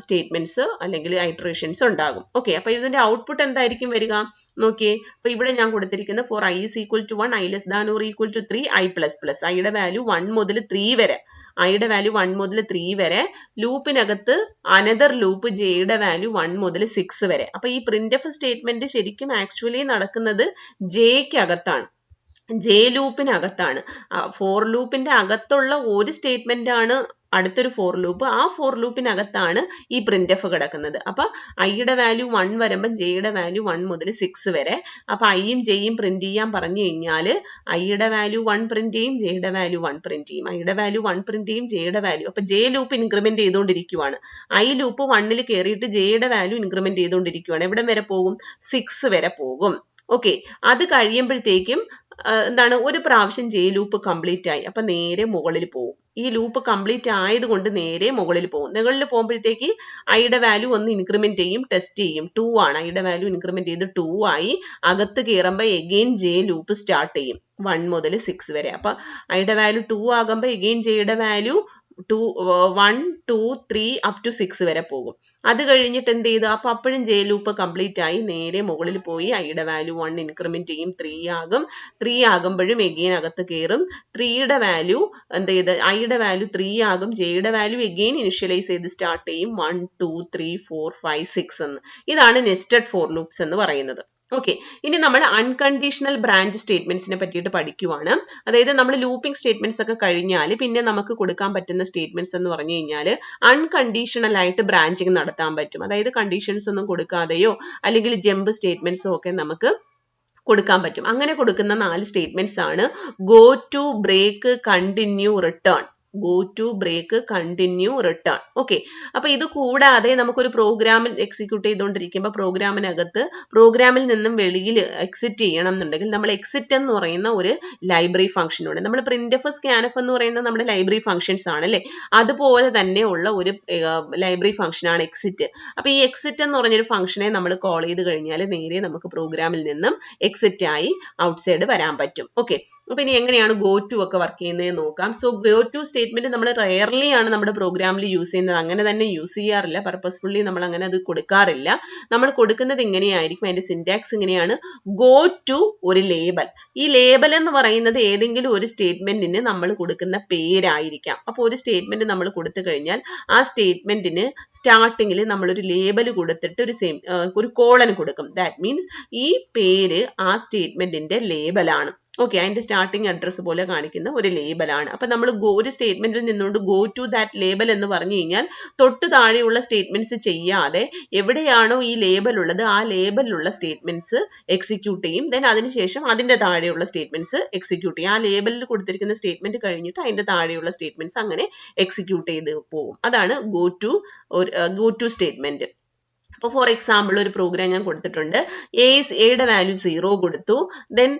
സ്റ്റേറ്റ്മെന്റ്സ് അല്ലെങ്കിൽ ഐട്രേഷൻസ് ഉണ്ടാകും. ഓക്കെ, അപ്പൊ ഇതിന്റെ ഔട്ട്പുട്ട് എന്തായിരിക്കും വരിക നോക്കിയേ. അപ്പൊ ഇവിടെ ഞാൻ കൊടുത്തിരിക്കുന്നത് for I is equal to 1, I less than or equal to 3, I plus plus. ഐയുടെ വാല്യൂ 1 മുതൽ 3 വരെ, ഐയുടെ വാല്യൂ 1 മുതൽ 3 വരെ, ലൂപ്പിനകത്ത് അനദർ ലൂപ്പ് ജെയുടെ വാല്യൂ 1 മുതൽ 6 വരെ. അപ്പൊ ഈ പ്രിന്റ് എഫ് സ്റ്റേറ്റ്മെന്റ് ശരിക്കും ആക്ച്വലി നടക്കുന്നത് ജെയ്ക്ക് അകത്താണ്, ജെ ലൂപ്പിനകത്താണ്. ഫോർ ലൂപ്പിന്റെ അകത്തുള്ള ഒരു സ്റ്റേറ്റ്മെന്റ് ആണ് അടുത്തൊരു ഫോർ ലൂപ്പ്, ആ ഫോർ ലൂപ്പിനകത്താണ് ഈ പ്രിന്റ് എഫ് കിടക്കുന്നത്. അപ്പൊ ഐയുടെ വാല്യൂ 1 വരുമ്പോൾ ജെയുടെ വാല്യൂ 1 മുതൽ 6 വരെ. അപ്പൊ ഐയും ജെയും പ്രിന്റ് ചെയ്യാൻ പറഞ്ഞു കഴിഞ്ഞാൽ ഐയുടെ വാല്യൂ 1 പ്രിന്റ് ചെയ്യും, ജെയുടെ വാല്യൂ 1 പ്രിന്റ് ചെയ്യും, ഐയുടെ വാല്യൂ 1 പ്രിന്റ് ചെയ്യും, ജെയുടെ വാല്യൂ. അപ്പൊ ജെ ലൂപ്പ് ഇൻക്രിമെന്റ് ചെയ്തുകൊണ്ടിരിക്കുവാണ്. ഐ ലൂപ്പ് 1ൽ കയറിയിട്ട് ജെയുടെ വാല്യൂ ഇൻക്രിമെന്റ് ചെയ്തുകൊണ്ടിരിക്കുവാണ്. എവിടെ വരെ പോകും, 6 വരെ പോകും. ഓക്കെ, അത് കഴിയുമ്പോഴത്തേക്കും എന്താണ്, ഒരു പ്രാവശ്യം ജെ ലൂപ്പ് കംപ്ലീറ്റ് ആയി, അപ്പൊ നേരെ മുകളിൽ പോകും. ഈ ലൂപ്പ് കംപ്ലീറ്റ് ആയതുകൊണ്ട് നേരെ മുകളിൽ പോകും. മുകളിൽ പോകുമ്പോഴത്തേക്ക് ഐയുടെ വാല്യൂ ഒന്ന് ഇൻക്രിമെന്റ് ചെയ്യും, ടെസ്റ്റ് ചെയ്യും. 2 ആണ്, ഐയുടെ വാല്യൂ ഇൻക്രിമെന്റ് ചെയ്ത് 2 ആയി. അകത്ത് കയറുമ്പോൾ എഗെയിൻ ജെ ലൂപ്പ് സ്റ്റാർട്ട് ചെയ്യും 1 മുതൽ 6 വരെ. അപ്പൊ ഐയുടെ വാല്യൂ 2 ആകുമ്പോൾ എഗെയിൻ ജെയുടെ വാല്യൂ 1, 2, 3 അപ് ടു 6 വരെ പോകും. അത് കഴിഞ്ഞിട്ട് എന്ത് ചെയ്തു, അപ്പൊ അപ്പോഴും ജെ ലൂപ്പ് കംപ്ലീറ്റ് ആയി, നേരെ മുകളിൽ പോയി ഐയുടെ വാല്യൂ 1 ഇൻക്രിമെന്റ് ചെയ്യും, 3 ആകും. 3 ആകുമ്പോഴും എഗെയിൻ അകത്ത് കയറും. 3യുടെ വാല്യൂ എന്ത് ചെയ്ത്, ഐയുടെ വാല്യൂ 3 ആകും, ജെയുടെ വാല്യൂ എഗെയിൻ ഇനിഷ്യലൈസ് ചെയ്ത് സ്റ്റാർട്ട് ചെയ്യും 1, 2, 3, 4, 5, 6 എന്ന്. ഇതാണ് നെസ്റ്റഡ് ഫോർ ലൂപ്സ് എന്ന് പറയുന്നത്. ഓക്കെ, ഇനി നമ്മൾ അൺകണ്ടീഷണൽ ബ്രാഞ്ച് സ്റ്റേറ്റ്മെന്റ്സിനെ പറ്റിയിട്ട് പഠിക്കുവാണ്. അതായത് നമ്മൾ ലൂപ്പിംഗ് സ്റ്റേറ്റ്മെന്റ്സ് ഒക്കെ കഴിഞ്ഞാൽ പിന്നെ നമുക്ക് കൊടുക്കാൻ പറ്റുന്ന സ്റ്റേറ്റ്മെന്റ്സ് എന്ന് പറഞ്ഞു കഴിഞ്ഞാൽ അൺകണ്ടീഷണൽ ആയിട്ട് ബ്രാഞ്ചിങ് നടത്താൻ പറ്റും. അതായത് കണ്ടീഷൻസ് ഒന്നും കൊടുക്കാതെയോ അല്ലെങ്കിൽ ജമ്പ് സ്റ്റേറ്റ്മെന്റ്സോ ഒക്കെ നമുക്ക് കൊടുക്കാൻ പറ്റും. അങ്ങനെ കൊടുക്കുന്ന 4 സ്റ്റേറ്റ്മെന്റ്സ് ആണ് go to, break, continue, return. Go to, break, continue, return. Okay, അപ്പൊ ഇത് കൂടാതെ നമുക്കൊരു പ്രോഗ്രാമിൽ എക്സിക്യൂട്ട് ചെയ്തുകൊണ്ടിരിക്കുമ്പോൾ പ്രോഗ്രാമിൽ നിന്നും വെളിയിൽ എക്സിറ്റ് ചെയ്യണം എന്നുണ്ടെങ്കിൽ നമ്മൾ എക്സിറ്റ് എന്ന് പറയുന്ന ഒരു ലൈബ്രറി ഫംഗ്ഷൻ ഉണ്ട്. നമ്മൾ പ്രിന്റ്എഫ്, സ്കാൻഎഫ് എന്ന് പറയുന്ന നമ്മുടെ ലൈബ്രറി ഫംഗ്ഷൻസ് ആണ് അല്ലെ, അതുപോലെ തന്നെ ഉള്ള ഒരു ലൈബ്രറി ഫംഗ്ഷൻ ആണ് എക്സിറ്റ്. അപ്പൊ ഈ എക്സിറ്റ് എന്ന് പറഞ്ഞൊരു ഫംഗ്ഷനെ നമ്മൾ കോൾ ചെയ്ത് കഴിഞ്ഞാൽ നേരെ നമുക്ക് പ്രോഗ്രാമിൽ നിന്നും എക്സിറ്റ് ആയി ഔട്ട്സൈഡ് വരാൻ പറ്റും. ഓക്കെ, അപ്പൊ ഇനി എങ്ങനെയാണ് ഗോ ടു ഒക്കെ വർക്ക് ചെയ്യുന്നത് നോക്കാം. സോ ഗോ ടു സ്റ്റേറ്റ്മെന്റ് നമ്മൾ റെയർലി ആണ് നമ്മുടെ പ്രോഗ്രാമിൽ യൂസ് ചെയ്യുന്നത്. അങ്ങനെ തന്നെ യൂസ് ചെയ്യാറില്ല, പർപ്പസ്ഫുള്ളി നമ്മൾ അങ്ങനെ അത് കൊടുക്കാറില്ല. നമ്മൾ കൊടുക്കുന്നത് ഇങ്ങനെയായിരിക്കും. അതിന്റെ സിന്റാക്സ് ഇങ്ങനെയാണ്: ഗോ ടു ഒരു ലേബൽ. ഈ ലേബൽ എന്ന് പറയുന്നത് ഏതെങ്കിലും ഒരു സ്റ്റേറ്റ്മെന്റിന് നമ്മൾ കൊടുക്കുന്ന പേരായിരിക്കാം. അപ്പോൾ ഒരു സ്റ്റേറ്റ്മെന്റ് നമ്മൾ കൊടുത്തു കഴിഞ്ഞാൽ ആ സ്റ്റേറ്റ്മെന്റിന് സ്റ്റാർട്ടിങ്ങിൽ നമ്മളൊരു ലേബൽ കൊടുത്തിട്ട് ഒരു കോളൻ കൊടുക്കും. ദാറ്റ് മീൻസ് ഈ പേര് ആ സ്റ്റേറ്റ്മെന്റിന്റെ ലേബലാണ്. ഓക്കെ, അതിന്റെ സ്റ്റാർട്ടിംഗ് അഡ്രസ്സ് പോലെ കാണിക്കുന്ന ഒരു ലേബലാണ്. അപ്പൊ നമ്മൾ ഒരു സ്റ്റേറ്റ്മെന്റിൽ നിന്നുകൊണ്ട് ഗോ ടു ദാറ്റ് ലേബൽ എന്ന് പറഞ്ഞു കഴിഞ്ഞാൽ തൊട്ട് താഴെയുള്ള സ്റ്റേറ്റ്മെന്റ്സ് ചെയ്യാതെ എവിടെയാണോ ഈ ലേബൽ ഉള്ളത് ആ ലേബലിലുള്ള സ്റ്റേറ്റ്മെന്റ്സ് എക്സിക്യൂട്ട് ചെയ്യും. ദെൻ അതിനുശേഷം അതിന്റെ താഴെയുള്ള സ്റ്റേറ്റ്മെന്റ്സ് എക്സിക്യൂട്ട് ചെയ്യും. ആ ലേബലിൽ കൊടുത്തിരിക്കുന്ന സ്റ്റേറ്റ്മെന്റ് കഴിഞ്ഞിട്ട് അതിന്റെ താഴെയുള്ള സ്റ്റേറ്റ്മെന്റ്സ് അങ്ങനെ എക്സിക്യൂട്ട് ചെയ്ത് പോകും. അതാണ് ഗോ ടു സ്റ്റേറ്റ്മെന്റ്. അപ്പോൾ ഫോർ എക്സാമ്പിൾ ഒരു പ്രോഗ്രാം ഞാൻ കൊടുത്തിട്ടുണ്ട്. എയുടെ വാല്യൂ 0 കൊടുത്തു. ദെൻ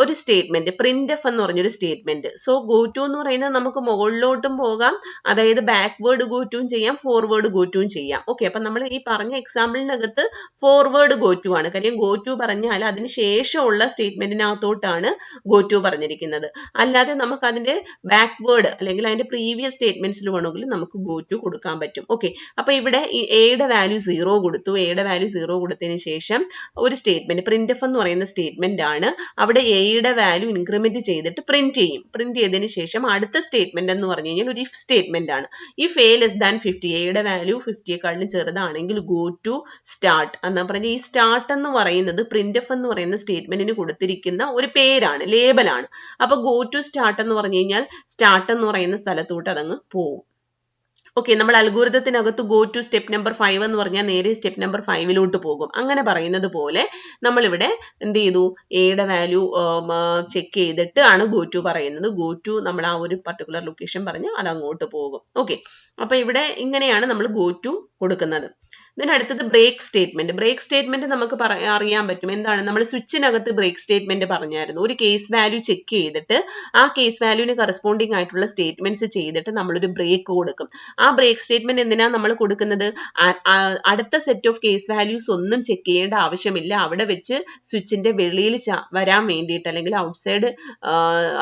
ഒരു സ്റ്റേറ്റ്മെന്റ് പ്രിന്റ്എഫ് എന്ന് പറഞ്ഞൊരു സ്റ്റേറ്റ്മെന്റ്. സോ ഗോ ടു എന്ന് പറയുന്നത് നമുക്ക് മുകളിലോട്ടും പോകാം, അതായത് ബാക്ക്വേർഡ് ഗോ ടുവും ചെയ്യാം, ഫോർവേഡ് ഗോ ടുവും ചെയ്യാം. ഓക്കെ, അപ്പൊ നമ്മൾ ഈ പറഞ്ഞ എക്സാമ്പിളിനകത്ത് ഫോർവേഡ് ഗോ ടു ആണ്. കാര്യം ഗോ ടു പറഞ്ഞാൽ അതിന് ശേഷമുള്ള സ്റ്റേറ്റ്മെന്റിനകത്തോട്ടാണ് ഗോ ടു പറഞ്ഞിരിക്കുന്നത്. അല്ലാതെ നമുക്ക് അതിന്റെ ബാക്ക്വേർഡ് അല്ലെങ്കിൽ അതിന്റെ പ്രീവിയസ് സ്റ്റേറ്റ്മെന്റ്സിൽ വേണമെങ്കിൽ നമുക്ക് ഗോ ടു കൊടുക്കാൻ പറ്റും. ഓക്കെ, അപ്പൊ ഇവിടെ എയുടെ വാല്യൂ 0 കൊടുത്തു. എയുടെ വാല്യൂ 0 കൊടുത്തതിന് ശേഷം ഒരു സ്റ്റേറ്റ്മെന്റ് പ്രിന്റ്എഫ് എന്ന് പറയുന്ന സ്റ്റേറ്റ്മെന്റ് ആണ്. അവിടെ എയുടെ വാല്യൂ ഇൻക്രിമെന്റ് ചെയ്തിട്ട് പ്രിന്റ് ചെയ്യും. പ്രിന്റ് ചെയ്തതിന് ശേഷം അടുത്ത സ്റ്റേറ്റ്മെന്റ് എന്ന് പറഞ്ഞു കഴിഞ്ഞാൽ ഒരു ഇഫ് സ്റ്റേറ്റ്മെന്റ് ആണ്. ഇഫ് എ ലെസ് ദാൻ 50, എയുടെ വാല്യൂ 50യെക്കാളും ചെറുതാണെങ്കിൽ ഗോ ടു സ്റ്റാർട്ട് എന്ന് പറഞ്ഞാൽ ഈ സ്റ്റാർട്ട് എന്ന് പറയുന്നത് പ്രിന്റ്എഫ് എന്ന് പറയുന്ന സ്റ്റേറ്റ്മെന്റിന് കൊടുത്തിരിക്കുന്ന ഒരു പേരാണ്, ലേബലാണ്. അപ്പൊ ഗോ ടു സ്റ്റാർട്ട് എന്ന് പറഞ്ഞു കഴിഞ്ഞാൽ സ്റ്റാർട്ട് എന്ന് പറയുന്ന സ്ഥലത്തോട്ട് അതങ്ങ് പോവും. ഓക്കെ, നമ്മൾ അൽഗോരിതത്തിനകത്ത് ഗോ ടു സ്റ്റെപ്പ് നമ്പർ 5 എന്ന് പറഞ്ഞാൽ നേരെ സ്റ്റെപ്പ് നമ്പർ 5 പോകും. അങ്ങനെ പറയുന്നത് പോലെ നമ്മളിവിടെ എന്ത് ചെയ്തു, എയുടെ വാല്യൂ ചെക്ക് ചെയ്തിട്ട് ആണ് ഗോ ടു പറയുന്നത്. ഗോ ടു നമ്മൾ ആ ഒരു പർട്ടിക്കുലർ ലൊക്കേഷൻ പറഞ്ഞ് അത് അങ്ങോട്ട് പോകും. ഓക്കെ, അപ്പൊ ഇവിടെ ഇങ്ങനെയാണ് നമ്മൾ ഗോ ടു കൊടുക്കുന്നത്. then അടുത്തത് ബ്രേക്ക് സ്റ്റേറ്റ്മെന്റ്. ബ്രേക്ക് സ്റ്റേറ്റ്മെന്റ് നമുക്ക് അറിയാൻ പറ്റും എന്താണ്. നമ്മൾ സ്വിച്ചിനകത്ത് ബ്രേക്ക് സ്റ്റേറ്റ്മെന്റ് പറഞ്ഞായിരുന്നു. ഒരു കേസ് വാല്യൂ ചെക്ക് ചെയ്തിട്ട് ആ കേസ് വാല്യൂവിന് കറസ്പോണ്ടിങ് ആയിട്ടുള്ള സ്റ്റേറ്റ്മെന്റ്സ് ചെയ്തിട്ട് നമ്മളൊരു ബ്രേക്ക് കൊടുക്കും. ആ ബ്രേക്ക് സ്റ്റേറ്റ്മെന്റ് എന്തിനാ നമ്മൾ കൊടുക്കുന്നത്? അടുത്ത സെറ്റ് ഓഫ് കേസ് വാല്യൂസ് ഒന്നും ചെക്ക് ചെയ്യേണ്ട ആവശ്യമില്ല. അവിടെ വെച്ച് സ്വിച്ചിന്റെ വെളിയിൽ വരാൻ വേണ്ടിയിട്ട് അല്ലെങ്കിൽ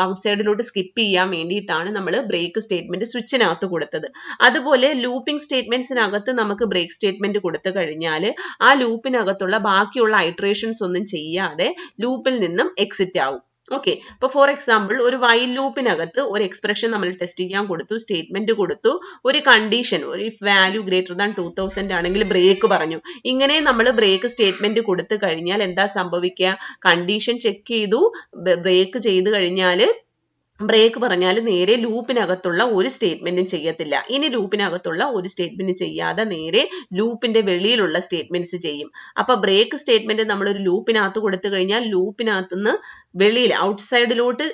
ഔട്ട്സൈഡിലോട്ട് സ്കിപ്പ് ചെയ്യാൻ വേണ്ടിയിട്ടാണ് നമ്മൾ ബ്രേക്ക് സ്റ്റേറ്റ്മെന്റ് സ്വിച്ചിനകത്ത് കൊടുത്തത്. അതുപോലെ ലൂപ്പിംഗ് സ്റ്റേറ്റ്മെന്റ്സിനകത്ത് നമുക്ക് ബ്രേക്ക് സ്റ്റേറ്റ്മെന്റ് കൊടുത്തു കഴിഞ്ഞാൽ ആ ലൂപ്പിനകത്തുള്ള ബാക്കിയുള്ള ഐട്രേഷൻസ് ഒന്നും ചെയ്യാതെ ലൂപ്പിൽ നിന്നും എക്സിറ്റ് ആവും. ഓക്കെ, ഇപ്പൊ ഫോർ എക്സാമ്പിൾ ഒരു വൈൽ ലൂപ്പിനകത്ത് ഒരു എക്സ്പ്രഷൻ നമ്മൾ ടെസ്റ്റ് ചെയ്യാൻ കൊടുത്തു, സ്റ്റേറ്റ്മെന്റ് കൊടുത്തു, ഒരു കണ്ടീഷൻ ഒരു ഇഫ് വാല്യൂ ഗ്രേറ്റർ ദാൻ 2000 ആണെങ്കിൽ ബ്രേക്ക് പറഞ്ഞു. ഇങ്ങനെ നമ്മൾ ബ്രേക്ക് സ്റ്റേറ്റ്മെന്റ് കൊടുത്തു കഴിഞ്ഞാൽ എന്താ സംഭവിക്കുക? കണ്ടീഷൻ ചെക്ക് ചെയ്തു, ബ്രേക്ക് ചെയ്ത് കഴിഞ്ഞാൽ ബ്രേക്ക് പറഞ്ഞാൽ നേരെ ലൂപ്പിനകത്തുള്ള ഒരു സ്റ്റേറ്റ്മെന്റും ചെയ്യത്തില്ല. ഇനി ലൂപ്പിനകത്തുള്ള ഒരു സ്റ്റേറ്റ്മെന്റ് ചെയ്യാതെ നേരെ ലൂപ്പിന്റെ വെളിയിലുള്ള സ്റ്റേറ്റ്മെന്റ്സ് ചെയ്യും. അപ്പൊ ബ്രേക്ക് സ്റ്റേറ്റ്മെന്റ് നമ്മൾ ഒരു ലൂപ്പിനകത്ത് കൊടുത്തു കഴിഞ്ഞാൽ ലൂപ്പിനകത്തുനിന്ന് വെളിയിൽ ഔട്ട്സൈഡിലോട്ട്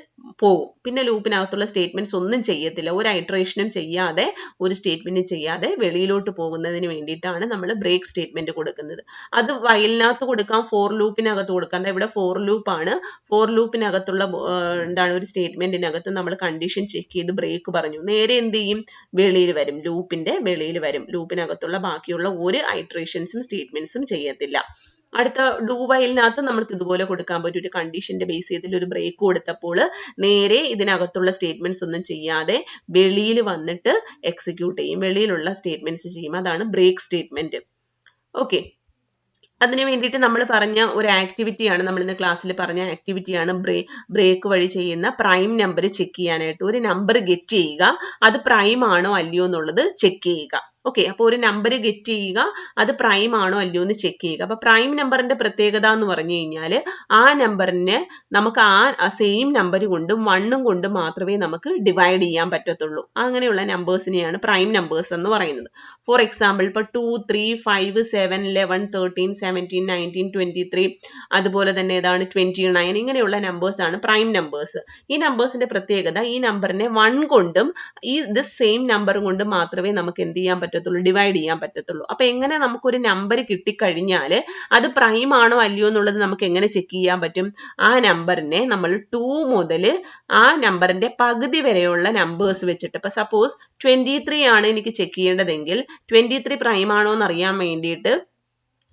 പോകും. പിന്നെ ലൂപ്പിനകത്തുള്ള സ്റ്റേറ്റ്മെന്റ്സ് ഒന്നും ചെയ്യത്തില്ല. ഒരു ഐട്രേഷനും ചെയ്യാതെ ഒരു സ്റ്റേറ്റ്മെന്റ് ചെയ്യാതെ വെളിയിലോട്ട് പോകുന്നതിന് വേണ്ടിയിട്ടാണ് നമ്മൾ ബ്രേക്ക് സ്റ്റേറ്റ്മെന്റ് കൊടുക്കുന്നത്. അത് വൈലിനകത്ത് കൊടുക്കാം, ഫോർ ലൂപ്പിനകത്ത് കൊടുക്കാം. ഇവിടെ ഫോർ ലൂപ്പാണ്. ഫോർ ലൂപ്പിനകത്തുള്ള എന്താണ് ഒരു സ്റ്റേറ്റ്മെന്റിനകത്ത് നമ്മൾ കണ്ടീഷൻ ചെക്ക് ചെയ്ത് ബ്രേക്ക് പറഞ്ഞു, നേരെ എന്ത് ചെയ്യും? വെളിയിൽ വരും, ലൂപ്പിന്റെ വെളിയിൽ വരും. ലൂപ്പിനകത്തുള്ള ബാക്കിയുള്ള ഒരു ഐട്രേഷൻസും സ്റ്റേറ്റ്മെന്റ്സും ചെയ്യത്തില്ല. അടുത്ത ഡു വൈലിനകത്ത് നമുക്ക് ഇതുപോലെ കൊടുക്കാൻ പറ്റും. ഒരു കണ്ടീഷന്റെ ബേസ് ചെയ്തിൽ ഒരു ബ്രേക്ക് കൊടുത്തപ്പോൾ നേരെ ഇതിനകത്തുള്ള സ്റ്റേറ്റ്മെന്റ്സ് ഒന്നും ചെയ്യാതെ വെളിയിൽ വന്നിട്ട് എക്സിക്യൂട്ട് ചെയ്യും, വെളിയിലുള്ള സ്റ്റേറ്റ്മെന്റ്സ് ചെയ്യും. അതാണ് ബ്രേക്ക് സ്റ്റേറ്റ്മെന്റ്. ഓക്കെ, അതിന് വേണ്ടിയിട്ട് നമ്മൾ പറഞ്ഞ ഒരു ആക്ടിവിറ്റിയാണ്, നമ്മൾ ഇന്ന് ക്ലാസ്സിൽ പറഞ്ഞ ആക്ടിവിറ്റിയാണ് ബ്രേക്ക് വഴി ചെയ്യുന്ന പ്രൈം നമ്പർ ചെക്ക് ചെയ്യാനായിട്ട്. ഒരു നമ്പർ ഗെറ്റ് ചെയ്യുക, അത് പ്രൈം ആണോ അല്ലയോ എന്നുള്ളത് ചെക്ക് ചെയ്യുക. ഓക്കെ, അപ്പോൾ ഒരു നമ്പർ ഗെറ്റ് ചെയ്യുക, അത് പ്രൈം ആണോ അല്ലയോ എന്ന് ചെക്ക് ചെയ്യുക. അപ്പൊ പ്രൈം നമ്പറിന്റെ പ്രത്യേകത എന്ന് പറഞ്ഞു കഴിഞ്ഞാൽ ആ നമ്പറിനെ നമുക്ക് ആ സെയിം നമ്പർ കൊണ്ടും 1 കൊണ്ടും മാത്രമേ നമുക്ക് ഡിവൈഡ് ചെയ്യാൻ പറ്റത്തുള്ളൂ. അങ്ങനെയുള്ള നമ്പേഴ്സിനെയാണ് പ്രൈം നമ്പേഴ്സ് എന്ന് പറയുന്നത്. ഫോർ എക്സാമ്പിൾ ഇപ്പൊ 2, 3, 5, 7, 11, 13, 17, 19, 23, അതുപോലെ തന്നെ ഏതാണ് 29, ഇങ്ങനെയുള്ള നമ്പേഴ്സ് ആണ് പ്രൈം നമ്പേഴ്സ്. ഈ നമ്പേഴ്സിന്റെ പ്രത്യേകത ഈ നമ്പറിനെ 1 കൊണ്ടും ഇത് സെയിം നമ്പർ കൊണ്ട് മാത്രമേ നമുക്ക് എന്ത് ചെയ്യാൻ പറ്റത്തുള്ളൂ, ഡിവൈഡ് ചെയ്യാൻ പറ്റത്തുള്ളൂ. അപ്പൊ എങ്ങനെ നമുക്കൊരു നമ്പർ കിട്ടിക്കഴിഞ്ഞാൽ അത് പ്രൈം ആണോ അല്ലയോ എന്നുള്ളത് നമുക്ക് എങ്ങനെ ചെക്ക് ചെയ്യാൻ പറ്റും? ആ നമ്പറിനെ നമ്മൾ 2 മുതൽ ആ നമ്പറിന്റെ പകുതി വരെയുള്ള നമ്പേഴ്സ് വെച്ചിട്ട്, ഇപ്പൊ സപ്പോസ് 23 ആണ് എനിക്ക് ചെക്ക് ചെയ്യേണ്ടതെങ്കിൽ 23 പ്രൈം ആണോ എന്ന് അറിയാൻ വേണ്ടിയിട്ട്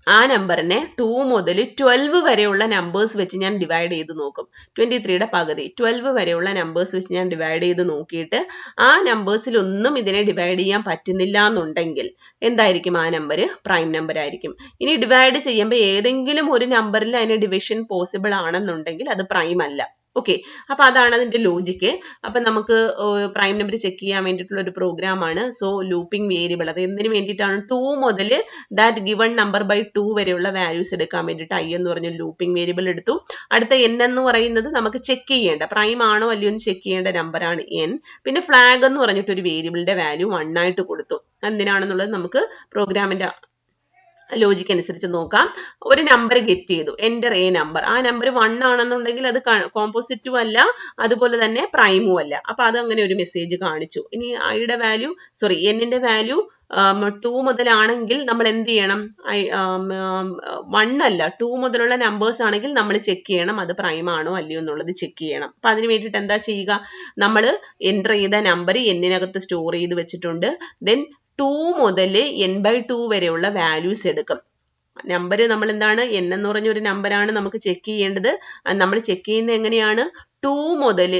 ആ നമ്പറിനെ 2 മുതൽ 12 വരെയുള്ള നമ്പേഴ്സ് വെച്ച് ഞാൻ ഡിവൈഡ് ചെയ്ത് നോക്കും. 23യുടെ പകുതി 12 വരെയുള്ള നമ്പേഴ്സ് വെച്ച് ഞാൻ ഡിവൈഡ് ചെയ്ത് നോക്കിയിട്ട് ആ നമ്പേഴ്സിലൊന്നും ഇതിനെ ഡിവൈഡ് ചെയ്യാൻ പറ്റുന്നില്ല എന്നുണ്ടെങ്കിൽ എന്തായിരിക്കും? ആ നമ്പർ പ്രൈം നമ്പർ ആയിരിക്കും. ഇനി ഡിവൈഡ് ചെയ്യുമ്പോൾ ഏതെങ്കിലും ഒരു നമ്പറിൽ അതിന് ഡിവിഷൻ പോസിബിൾ ആണെന്നുണ്ടെങ്കിൽ അത് പ്രൈം അല്ല. ഓക്കെ, അപ്പൊ അതാണ് അതിന്റെ ലോജിക്ക്. അപ്പൊ നമുക്ക് പ്രൈം നമ്പർ ചെക്ക് ചെയ്യാൻ വേണ്ടിയിട്ടുള്ള ഒരു പ്രോഗ്രാം ആണ്. സോ ലൂപ്പിംഗ് വേരിയബിൾ, അത് എന്തിനു വേണ്ടിയിട്ടാണ്? 2 മുതൽ ദാറ്റ് ഗിവൺ നമ്പർ ബൈ 2 വരെയുള്ള വാല്യൂസ് എടുക്കാൻ വേണ്ടിയിട്ട് ഐ എന്ന് പറഞ്ഞ ലൂപ്പിംഗ് വേരിയബിൾ എടുത്തു. അടുത്ത എൻ എന്ന് പറയുന്നത് നമുക്ക് ചെക്ക് ചെയ്യേണ്ട, പ്രൈം ആണോ അല്ലയോ എന്ന് ചെക്ക് ചെയ്യേണ്ട നമ്പറാണ് എൻ. പിന്നെ ഫ്ലാഗ് എന്ന് പറഞ്ഞിട്ട് ഒരു വേരിയബിളിന്റെ വാല്യൂ 1 ആയിട്ട് കൊടുത്തു. എന്തിനാണെന്നുള്ളത് നമുക്ക് പ്രോഗ്രാമിന്റെ ലോജിക്ക് അനുസരിച്ച് നോക്കാം. ഒരു നമ്പർ ഗെറ്റ് ചെയ്തു, എന്റർ എ നമ്പർ. ആ നമ്പർ 1 ആണെന്നുണ്ടെങ്കിൽ അത് കോമ്പോസിറ്റും അല്ല, അതുപോലെ തന്നെ പ്രൈമും അല്ല. അപ്പൊ അത് അങ്ങനെ ഒരു മെസ്സേജ് കാണിച്ചു. ഇനി ഐയുടെ വാല്യൂ എന്നിന്റെ വാല്യൂ 2 മുതലാണെങ്കിൽ നമ്മൾ എന്ത് ചെയ്യണം? 1 അല്ല, 2 മുതലുള്ള നമ്പേഴ്സ് ആണെങ്കിൽ നമ്മൾ ചെക്ക് ചെയ്യണം അത് പ്രൈം ആണോ അല്ലയോ എന്നുള്ളത് ചെക്ക് ചെയ്യണം. അപ്പൊ അതിന് വേണ്ടിയിട്ട് എന്താ ചെയ്യുക? നമ്മൾ എൻ്റർ ചെയ്ത നമ്പർ എന്നിനകത്ത് സ്റ്റോർ ചെയ്ത് വെച്ചിട്ടുണ്ട്. ദെൻ 2 മുതൽ n/2 വരെയുള്ള വാല്യൂസ് എടുക്കും. നമ്പർ നമ്മൾ എന്താണ്, n എന്ന് പറഞ്ഞ ഒരു നമ്പറാണ് നമുക്ക് ചെക്ക് ചെയ്യേണ്ടത്. നമ്മൾ ചെക്ക് ചെയ്യുന്നത് എങ്ങനെയാണ്? 2 മുതൽ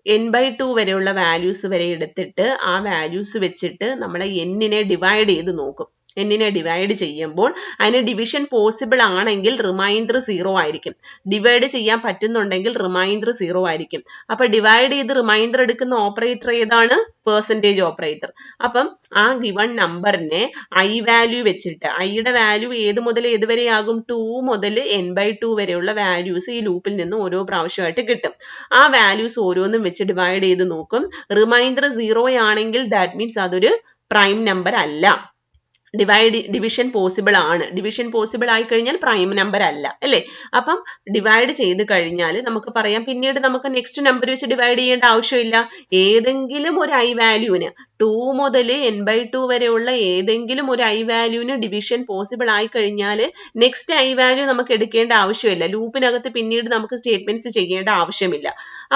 n/2 വരെയുള്ള വാല്യൂസ് വരെ എടുത്തിട്ട് ആ വാല്യൂസ് വെച്ചിട്ട് നമ്മൾ n-നെ ഡിവൈഡ് ചെയ്ത് നോക്കും. n-നെ ഡിവൈഡ് ചെയ്യുമ്പോൾ അതിന് ഡിവിഷൻ പോസിബിൾ ആണെങ്കിൽ റിമൈൻഡർ 0 ആയിരിക്കും. ഡിവൈഡ് ചെയ്യാൻ പറ്റുന്നുണ്ടെങ്കിൽ റിമൈൻഡർ 0 ആയിരിക്കും. അപ്പൊ ഡിവൈഡ് ചെയ്ത് റിമൈൻഡർ എടുക്കുന്ന ഓപ്പറേറ്റർ ഏതാണ്? Percentage operator. അപ്പം ആ ഗിവൺ നമ്പറിനെ ഐ വാല്യൂ വെച്ചിട്ട്, ഐയുടെ വാല്യൂ ഏത് മുതൽ ഏത് വരെ ആകും? 2 മുതൽ n/2 വരെയുള്ള വാല്യൂസ് ഈ ലൂപ്പിൽ നിന്ന് ഓരോ പ്രാവശ്യമായിട്ട് കിട്ടും. ആ വാല്യൂസ് ഓരോന്നും വെച്ച് ഡിവൈഡ് ചെയ്ത് നോക്കും. റിമൈൻഡർ 0 ആണെങ്കിൽ ദാറ്റ് മീൻസ് അതൊരു പ്രൈം നമ്പർ അല്ല. ഡിവിഷൻ പോസിബിൾ ആണ്. ഡിവിഷൻ പോസിബിൾ ആയി കഴിഞ്ഞാൽ പ്രൈം നമ്പർ അല്ല, അല്ലേ? അപ്പം ഡിവൈഡ് ചെയ്ത് കഴിഞ്ഞാൽ നമുക്ക് പറയാം, പിന്നീട് നമുക്ക് നെക്സ്റ്റ് നമ്പർ വെച്ച് ഡിവൈഡ് ചെയ്യേണ്ട ആവശ്യമില്ല. ഏതെങ്കിലും ഒരു ഐ വാല്യൂവിന് 2 മുതൽ n/2 വരെയുള്ള ഏതെങ്കിലും ഒരു ഐ വാല്യൂവിന് ഡിവിഷൻ പോസിബിൾ ആയി കഴിഞ്ഞാൽ നെക്സ്റ്റ് ഐ വാല്യൂ നമുക്ക് എടുക്കേണ്ട ആവശ്യമില്ല. ലൂപ്പിനകത്ത് പിന്നീട് നമുക്ക് സ്റ്റേറ്റ്മെന്റ്സ് ചെയ്യേണ്ട ആവശ്യമില്ല.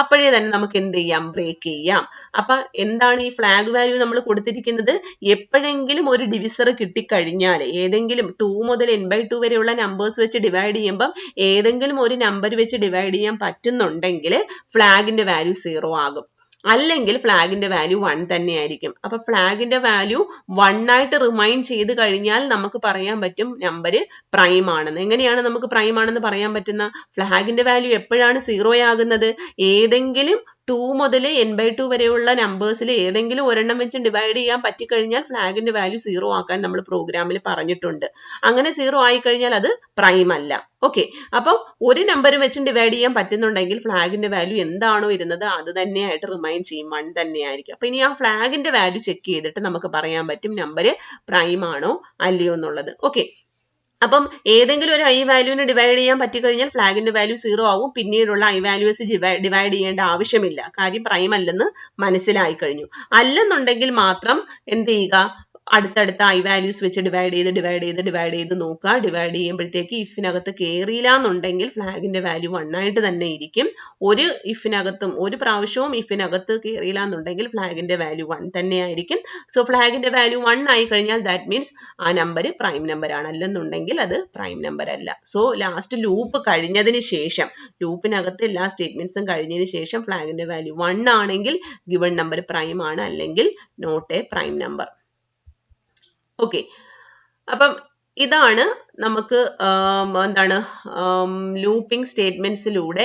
അപ്പോഴേ തന്നെ നമുക്ക് എന്ത് ചെയ്യാം? ബ്രേക്ക് ചെയ്യാം. അപ്പൊ എന്താണ് ഈ ഫ്ലാഗ് വാല്യൂ നമ്മൾ കൊടുത്തിരിക്കുന്നത്? എപ്പോഴെങ്കിലും ഒരു ഡിവിസർ കിട്ടിക്കഴിഞ്ഞാൽ, ഏതെങ്കിലും 2 മുതൽ n/2 വരെയുള്ള നമ്പേഴ്സ് വെച്ച് ഡിവൈഡ് ചെയ്യുമ്പം ഏതെങ്കിലും ഒരു നമ്പർ വെച്ച് ഡിവൈഡ് ചെയ്യാൻ പറ്റുന്നുണ്ടെങ്കിൽ ഫ്ലാഗിന്റെ വാല്യൂ 0 ആകും. അല്ലെങ്കിൽ ഫ്ലാഗിന്റെ വാല്യൂ 1 തന്നെയായിരിക്കും. അപ്പൊ ഫ്ലാഗിന്റെ വാല്യൂ 1 ആയിട്ട് റിമൈൻ ചെയ്ത് കഴിഞ്ഞാൽ നമുക്ക് പറയാൻ പറ്റും നമ്പർ പ്രൈം ആണെന്ന്. എങ്ങനെയാണ് നമുക്ക് പ്രൈം ആണെന്ന് പറയാൻ പറ്റുന്ന? ഫ്ലാഗിന്റെ വാല്യൂ എപ്പോഴാണ് 0 ആകുന്നത്? ഏതെങ്കിലും 2 മുതൽ n/2 വരെയുള്ള നമ്പേഴ്സിൽ ഏതെങ്കിലും ഒരെണ്ണം വെച്ച് ഡിവൈഡ് ചെയ്യാൻ പറ്റിക്കഴിഞ്ഞാൽ ഫ്ലാഗിന്റെ വാല്യൂ 0 ആക്കാൻ നമ്മൾ പ്രോഗ്രാമിൽ പറഞ്ഞിട്ടുണ്ട്. അങ്ങനെ 0 ആയി കഴിഞ്ഞാൽ അത് പ്രൈം അല്ല. ഓക്കെ, അപ്പം ഒരു നമ്പർ വെച്ച് ഡിവൈഡ് ചെയ്യാൻ പറ്റുന്നുണ്ടെങ്കിൽ ഫ്ലാഗിന്റെ വാല്യൂ എന്താണോ ഇരുന്നത് അത് തന്നെയായിട്ട് റിമൈൻ ചെയ്യും, 1 തന്നെയായിരിക്കും. അപ്പൊ ഇനി ആ ഫ്ലാഗിന്റെ വാല്യൂ ചെക്ക് ചെയ്തിട്ട് നമുക്ക് പറയാൻ പറ്റും നമ്പർ പ്രൈം ആണോ അല്ലയോ എന്നുള്ളത്. ഓക്കെ, അപ്പം ഏതെങ്കിലും ഒരു ഐ വാല്യൂവിനെ ഡിവൈഡ് ചെയ്യാൻ പറ്റിക്കഴിഞ്ഞാൽ ഫ്ലാഗിന്റെ വാല്യൂ 0 ആവും. പിന്നീടുള്ള ഐ വാല്യൂസ് ഡിവൈഡ് ചെയ്യേണ്ട ആവശ്യമില്ല, കാര്യം പ്രൈം അല്ലെന്ന് മനസ്സിലായി കഴിഞ്ഞു. അല്ലെന്നുണ്ടെങ്കിൽ മാത്രം എന്ത് ചെയ്യുക? അടുത്തടുത്ത ഐ വാല്യൂസ് വെച്ച് ഡിവൈഡ് ചെയ്ത് നോക്കുക. ഡിവൈഡ് ചെയ്യുമ്പോഴത്തേക്ക് ഇഫിനകത്ത് കയറിയില്ല എന്നുണ്ടെങ്കിൽ ഫ്ലാഗിന്റെ വാല്യൂ 1 ആയിട്ട് തന്നെ ഇരിക്കും. ഒരു പ്രാവശ്യവും ഇഫിനകത്ത് കയറിയില്ല എന്നുണ്ടെങ്കിൽ ഫ്ലാഗിന്റെ വാല്യൂ 1 തന്നെയായിരിക്കും. സോ ഫ്ലാഗിന്റെ വാല്യൂ 1 ആയി കഴിഞ്ഞാൽ ദാറ്റ് മീൻസ് ആ നമ്പർ പ്രൈം നമ്പർ ആണ്, അല്ലെന്നുണ്ടെങ്കിൽ അത് പ്രൈം നമ്പർ അല്ല. സോ ലാസ്റ്റ് ലൂപ്പ് കഴിഞ്ഞതിന് ശേഷം, ലൂപ്പിനകത്ത് എല്ലാ സ്റ്റേറ്റ്മെന്റ്സും കഴിഞ്ഞതിന് ശേഷം ഫ്ലാഗിന്റെ വാല്യൂ 1 ആണെങ്കിൽ ഗിവൺ നമ്പർ പ്രൈം ആണ്, അല്ലെങ്കിൽ not a prime number. Okay, അപ്പം ഇതാണ് നമുക്ക് എന്താണ് ലൂപ്പിംഗ് സ്റ്റേറ്റ്മെന്റ്സിലൂടെ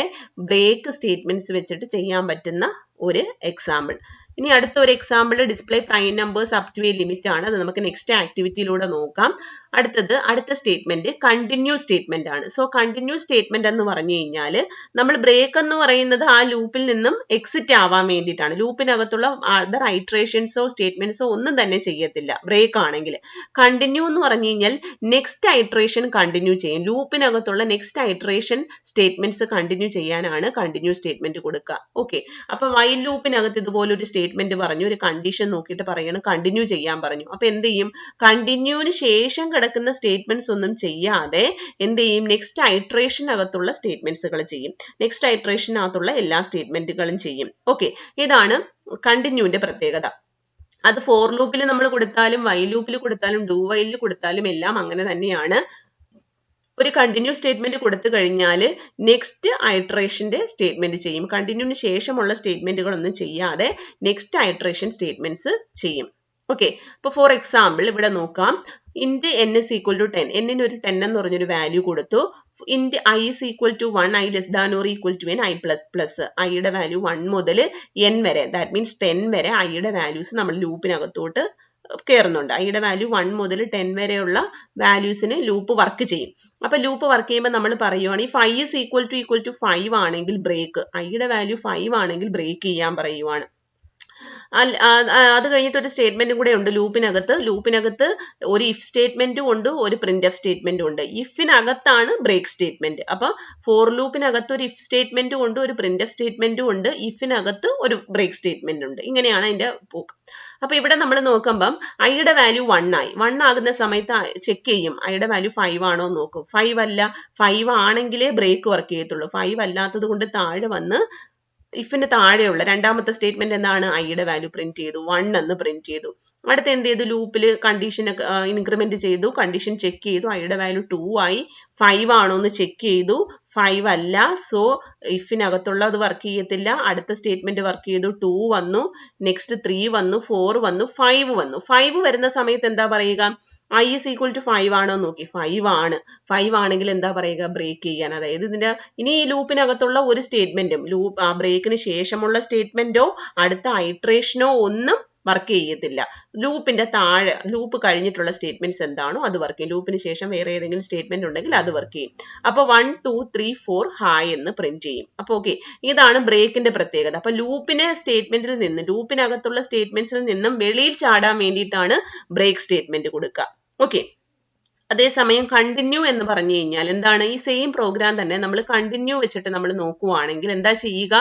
ബ്രേക്ക് സ്റ്റേറ്റ്മെന്റ്സ് വെച്ചിട്ട് ചെയ്യാൻ പറ്റുന്ന ഒരു എക്സാമ്പിൾ. ഇനി അടുത്ത ഒരു example display prime numbers up to a limit ആണ്. അത് നമുക്ക് നെക്സ്റ്റ് ആക്ടിവിറ്റിയിലൂടെ നോക്കാം. അടുത്ത സ്റ്റേറ്റ്മെന്റ് കണ്ടിന്യൂസ് സ്റ്റേറ്റ്മെന്റ് ആണ്. സോ കണ്ടിന്യൂസ് സ്റ്റേറ്റ്മെന്റ് എന്ന് പറഞ്ഞു കഴിഞ്ഞാൽ നമ്മൾ ബ്രേക്ക് എന്ന് പറയുന്നത് ആ ലൂപ്പിൽ നിന്നും എക്സിറ്റ് ആവാൻ വേണ്ടിയിട്ടാണ്. ലൂപ്പിനകത്തുള്ള അതർ ഐട്രേഷൻസോ സ്റ്റേറ്റ്മെന്റ്സോ ഒന്നും തന്നെ ചെയ്യത്തില്ല ബ്രേക്ക് ആണെങ്കിൽ. കണ്ടിന്യൂ എന്ന് പറഞ്ഞു കഴിഞ്ഞാൽ നെക്സ്റ്റ് ഐട്രേഷൻ കണ്ടിന്യൂ ചെയ്യും. ലൂപ്പിനകത്തുള്ള നെക്സ്റ്റ് ഐട്രേഷൻ സ്റ്റേറ്റ്മെന്റ്സ് കണ്ടിന്യൂ ചെയ്യാനാണ് കണ്ടിന്യൂ സ്റ്റേറ്റ്മെന്റ് കൊടുക്കുക. ഓക്കെ, അപ്പൊ വൈൽ ലൂപ്പിനകത്ത് ഇതുപോലൊരു സ്റ്റേറ്റ്മെന്റ് പറഞ്ഞു, ഒരു കണ്ടീഷൻ നോക്കിയിട്ട് പറയണം കണ്ടിന്യൂ ചെയ്യാൻ പറഞ്ഞു. അപ്പൊ എന്ത് ചെയ്യും? കണ്ടിന്യൂവിന് ശേഷം കിടക്കുന്ന സ്റ്റേറ്റ്മെന്റ്സ് ഒന്നും ചെയ്യാതെ എന്ത് ചെയ്യും? നെക്സ്റ്റ് ഐട്രേഷനകത്തുള്ള സ്റ്റേറ്റ്മെന്റ്സുകൾ ചെയ്യും. നെക്സ്റ്റ് ഐട്രേഷനകത്തുള്ള എല്ലാ സ്റ്റേറ്റ്മെന്റുകളും ചെയ്യും. ഓക്കെ, ഇതാണ് കണ്ടിന്യൂവിന്റെ പ്രത്യേകത. അത് ഫോർ ലൂപ്പിൽ നമ്മൾ കൊടുത്താലും വൈൽ ലൂപ്പിൽ കൊടുത്താലും ഡു വൈലിൽ കൊടുത്താലും എല്ലാം അങ്ങനെ തന്നെയാണ്. ഒരു കണ്ടിന്യൂ സ്റ്റേറ്റ്മെന്റ് കൊടുത്തു കഴിഞ്ഞാൽ നെക്സ്റ്റ് ഐട്രേഷന്റെ സ്റ്റേറ്റ്മെന്റ് ചെയ്യും. കണ്ടിന്യൂവിന് ശേഷമുള്ള സ്റ്റേറ്റ്മെന്റുകളൊന്നും ചെയ്യാതെ നെക്സ്റ്റ് ഐട്രേഷൻ സ്റ്റേറ്റ്മെന്റ്സ് ചെയ്യും. ഓക്കെ, അപ്പൊ ഫോർ എക്സാമ്പിൾ ഇവിടെ നോക്കാം. Int n is equal to 10. n ഒരു 10 എന്ന് പറഞ്ഞൊരു വാല്യൂ കൊടുത്തു. Int i is equal to 1, i less than or equal to n, i plus plus. i യുടെ വാല്യൂ 1 മുതൽ n വരെ, ദാറ്റ് മീൻസ് 10 വരെ i യുടെ വാല്യൂസ് നമ്മൾ ലൂപ്പിനകത്തോട്ട് കയറുന്നുണ്ട്. ഐയുടെ വാല്യൂ 1 മുതൽ 10 വരെയുള്ള വാല്യൂസിന് ലൂപ്പ് വർക്ക് ചെയ്യും. അപ്പൊ ലൂപ്പ് വർക്ക് ചെയ്യുമ്പോൾ നമ്മൾ പറയുവാണ് ഈ 5 is equal to 5 ആണെങ്കിൽ ബ്രേക്ക്, ഐയുടെ വാല്യൂ 5 ആണെങ്കിൽ ബ്രേക്ക് ചെയ്യാൻ പറയുവാണ്. അത് കഴിഞ്ഞിട്ട് ഒരു സ്റ്റേറ്റ്മെന്റും കൂടെ ഉണ്ട് ലൂപ്പിനകത്ത് ഒരു ഇഫ് സ്റ്റേറ്റ്മെന്റും ഉണ്ട്, ഒരു പ്രിന്റ് എഫ് സ്റ്റേറ്റ്മെന്റും ഉണ്ട്. ഇഫിനകത്താണ് ബ്രേക്ക് സ്റ്റേറ്റ്മെന്റ്. അപ്പൊ ഫോർ ലൂപ്പിനകത്ത് ഒരു ഇഫ് സ്റ്റേറ്റ്മെന്റും ഉണ്ട്, ഒരു പ്രിന്റ് എഫ് സ്റ്റേറ്റ്മെന്റും ഉണ്ട്, ഇഫിനകത്ത് ഒരു ബ്രേക്ക് സ്റ്റേറ്റ്മെന്റ് ഉണ്ട്. ഇങ്ങനെയാണ് അതിന്റെ പോക്ക്. അപ്പൊ ഇവിടെ നമ്മൾ നോക്കുമ്പം ഐയുടെ വാല്യൂ 1 ആയി. 1 ആകുന്ന സമയത്ത് ചെക്ക് ചെയ്യും ഐയുടെ വാല്യൂ 5 ആണോ നോക്കും. 5 അല്ല, 5 ആണെങ്കിലേ ബ്രേക്ക് വർക്ക് ചെയ്യത്തുള്ളൂ. 5 അല്ലാത്തത് കൊണ്ട് താഴെ വന്ന് ഇഫിന് താഴെയുള്ള രണ്ടാമത്തെ സ്റ്റേറ്റ്മെന്റ് എന്താണ്? ഐയുടെ വാല്യൂ പ്രിന്റ് ചെയ്തു, 1 എന്ന് പ്രിന്റ് ചെയ്തു. അടുത്ത് എന്ത് ചെയ്തു? ലൂപ്പിൽ കണ്ടീഷൻ ഇൻക്രിമെന്റ് ചെയ്തു, കണ്ടീഷൻ ചെക്ക് ചെയ്തു, ഐയുടെ വാല്യൂ 2 ആയി. 5 ആണോ എന്ന് ചെക്ക് ചെയ്തു, 5 അല്ല. സോ ഇഫിനകത്തുള്ള അത് വർക്ക് ചെയ്യത്തില്ല. അടുത്ത സ്റ്റേറ്റ്മെന്റ് വർക്ക് ചെയ്തു, 2 വന്നു, നെക്സ്റ്റ് 3 വന്നു, 4 വന്നു, 5 വന്നു. 5 വരുന്ന സമയത്ത് എന്താ പറയുക? i is equal to 5 ആണോ നോക്കി. 5 ആണ്. 5 ആണെങ്കിൽ എന്താ പറയുക? ബ്രേക്ക് ചെയ്യാൻ. അതായത് ഇതിന്റെ ഇനി ഈ ലൂപ്പിനകത്തുള്ള ഒരു സ്റ്റേറ്റ്മെന്റും ആ ബ്രേക്കിന് ശേഷമുള്ള സ്റ്റേറ്റ്മെന്റോ അടുത്ത ഐട്രേഷനോ ഒന്നും വർക്ക് ചെയ്യത്തില്ല. ലൂപ്പിന്റെ താഴെ ലൂപ്പ് കഴിഞ്ഞിട്ടുള്ള സ്റ്റേറ്റ്മെന്റ്സ് എന്താണോ അത് വർക്ക് ചെയ്യും. ലൂപ്പിന് ശേഷം വേറെ ഏതെങ്കിലും സ്റ്റേറ്റ്മെന്റ് ഉണ്ടെങ്കിൽ അത് വർക്ക് ചെയ്യും. അപ്പൊ 1 2 3 4 ഹായ് എന്ന് പ്രിന്റ് ചെയ്യും. അപ്പൊ ഓക്കെ, ഇതാണ് ബ്രേക്കിന്റെ പ്രത്യേകത. അപ്പൊ ലൂപ്പിനകത്തുള്ള സ്റ്റേറ്റ്മെന്റ്സിൽ നിന്നും വെളിയിൽ ചാടാൻ വേണ്ടിയിട്ടാണ് ബ്രേക്ക് സ്റ്റേറ്റ്മെന്റ് കൊടുക്കുക. ഓക്കെ, അതേസമയം കണ്ടിന്യൂ എന്ന് പറഞ്ഞു കഴിഞ്ഞാൽ എന്താണ്? ഈ സെയിം പ്രോഗ്രാം തന്നെ നമ്മൾ കണ്ടിന്യൂ വെച്ചിട്ട് നമ്മൾ നോക്കുവാണെങ്കിൽ എന്താ ചെയ്യുക?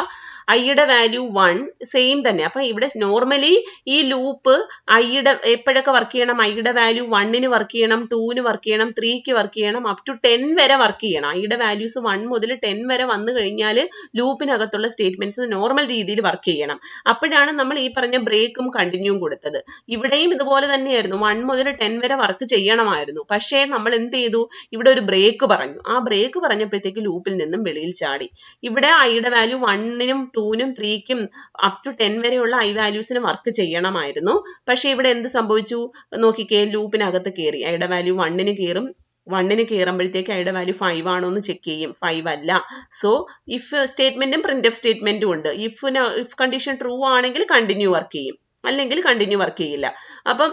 ഐയുടെ വാല്യൂ 1 സെയിം തന്നെ. അപ്പൊ ഇവിടെ നോർമലി ഈ ലൂപ്പ് ഐയുടെ എപ്പോഴൊക്കെ വർക്ക് ചെയ്യണം? ഐയുടെ വാല്യൂ 1ന് വർക്ക് ചെയ്യണം, 2ന് വർക്ക് ചെയ്യണം, 3ക്ക് വർക്ക് ചെയ്യണം, അപ് ടു 10 വരെ വർക്ക് ചെയ്യണം. ഐയുടെ വാല്യൂസ് 1 മുതൽ 10 വരെ വന്നു കഴിഞ്ഞാൽ ലൂപ്പിനകത്തുള്ള സ്റ്റേറ്റ്മെന്റ്സ് നോർമൽ രീതിയിൽ വർക്ക് ചെയ്യണം. അപ്പോഴാണ് നമ്മൾ ഈ പറഞ്ഞ ബ്രേക്കും കണ്ടിന്യൂവും കൊടുത്തത്. ഇവിടെയും ഇതുപോലെ തന്നെയായിരുന്നു. 1 മുതൽ 10 വരെ വർക്ക് ചെയ്യണമായിരുന്നു. പക്ഷേ നമ്മൾ എന്ത് ചെയ്തു? ഇവിടെ ഒരു ബ്രേക്ക് പറഞ്ഞു. ആ ബ്രേക്ക് പറഞ്ഞപ്പോഴത്തേക്ക് ലൂപ്പിൽ നിന്നും വെളിയിൽ ചാടി. ഇവിടെ ഐയുടെ വാല്യൂ 1നും 2നും 3ക്കും അപ് ടു 10 വരെയുള്ള ഐ വാല്യൂസിന് വർക്ക് ചെയ്യണമായിരുന്നു. പക്ഷെ ഇവിടെ എന്ത് സംഭവിച്ചു നോക്കിക്കേ? ലൂപ്പിനകത്ത് കയറി. ഐയുടെ വാല്യൂ 1ന് കയറും. 1ന് കയറുമ്പോഴത്തേക്ക് ഐയുടെ വാല്യൂ 5 ആണോ എന്ന് ചെക്ക് ചെയ്യും. 5 അല്ല. സോ ഇഫ് സ്റ്റേറ്റ്മെന്റും പ്രിന്റ് എഫ് സ്റ്റേറ്റ്മെന്റും ഉണ്ട്. ഇഫ് കണ്ടീഷൻ ട്രൂ ആണെങ്കിൽ കണ്ടിന്യൂ വർക്ക് ചെയ്യും, അല്ലെങ്കിൽ കണ്ടിന്യൂ വർക്ക് ചെയ്യില്ല. അപ്പം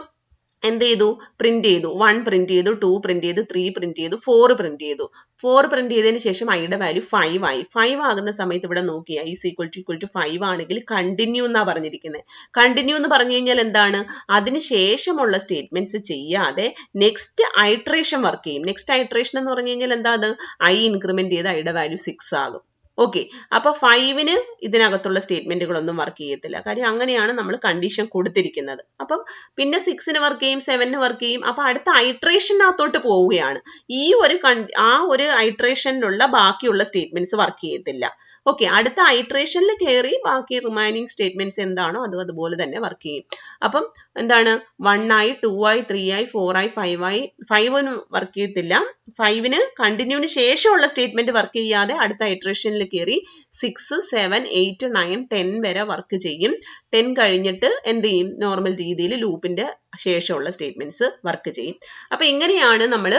എന്ത് ചെയ്തു? പ്രിന്റ് ചെയ്തു. 1 പ്രിന്റ് ചെയ്തു, 2 പ്രിന്റ് ചെയ്തു, 3 പ്രിന്റ് ചെയ്തു, 4 പ്രിന്റ് ചെയ്തു. 4 പ്രിന്റ് ചെയ്തതിന് ശേഷം ഐയുടെ വാല്യൂ 5 ആയി. 5 ആകുന്ന സമയത്ത് ഇവിടെ നോക്കി i is equal to 5 ആണെങ്കിൽ കണ്ടിന്യൂ എന്നാ പറഞ്ഞിരിക്കുന്നത്. കണ്ടിന്യൂ എന്ന് പറഞ്ഞു കഴിഞ്ഞാൽ എന്താണ്? അതിന് ശേഷമുള്ള സ്റ്റേറ്റ്മെന്റ്സ് ചെയ്യാതെ നെക്സ്റ്റ് ഐട്രേഷൻ വർക്ക് ചെയ്യും. നെക്സ്റ്റ് ഐട്രേഷൻ എന്ന് പറഞ്ഞു കഴിഞ്ഞാൽ എന്താ? i ഇൻക്രിമെന്റ് ചെയ്ത് ഐയുടെ വാല്യൂ 6 ആകും. ഓക്കെ, അപ്പൊ 5ന് ഇതിനകത്തുള്ള സ്റ്റേറ്റ്മെന്റുകളൊന്നും വർക്ക് ചെയ്യത്തില്ല. കാര്യം അങ്ങനെയാണ് നമ്മൾ കണ്ടീഷൻ കൊടുത്തിരിക്കുന്നത്. അപ്പം പിന്നെ 6ന് വർക്ക് ചെയ്യും, 7ന് വർക്ക് ചെയ്യും. അപ്പൊ അടുത്ത ഐട്രേഷനകത്തോട്ട് പോവുകയാണ്. ആ ഒരു ഐട്രേഷനിലുള്ള ബാക്കിയുള്ള സ്റ്റേറ്റ്മെന്റ്സ് വർക്ക് ചെയ്യത്തില്ല. ഓക്കെ, അടുത്ത ഐട്രേഷനിൽ കയറി ബാക്കി റിമൈനിങ് സ്റ്റേറ്റ്മെന്റ്സ് എന്താണോ അതുപോലെ തന്നെ വർക്ക് ചെയ്യും. അപ്പം എന്താണ്? 1 ആയി, 2 ആയി, 3 ആയി, 4 ആയി, 5 ആയി. 5ന് വർക്ക് ചെയ്യത്തില്ല. 5ന് കണ്ടിന്യൂവിന് ശേഷമുള്ള സ്റ്റേറ്റ്മെന്റ് വർക്ക് ചെയ്യാതെ അടുത്ത ഐട്രേഷനിൽ കയറി 6 7 8 9 10 വരെ വർക്ക് ചെയ്യും. 10 കഴിഞ്ഞിട്ട് എന്ത് ചെയ്യും? നോർമൽ രീതിയിൽ ലൂപ്പിന്റെ ശേഷമുള്ള സ്റ്റേറ്റ്മെന്റ്സ് വർക്ക് ചെയ്യും. അപ്പൊ ഇങ്ങനെയാണ് നമ്മൾ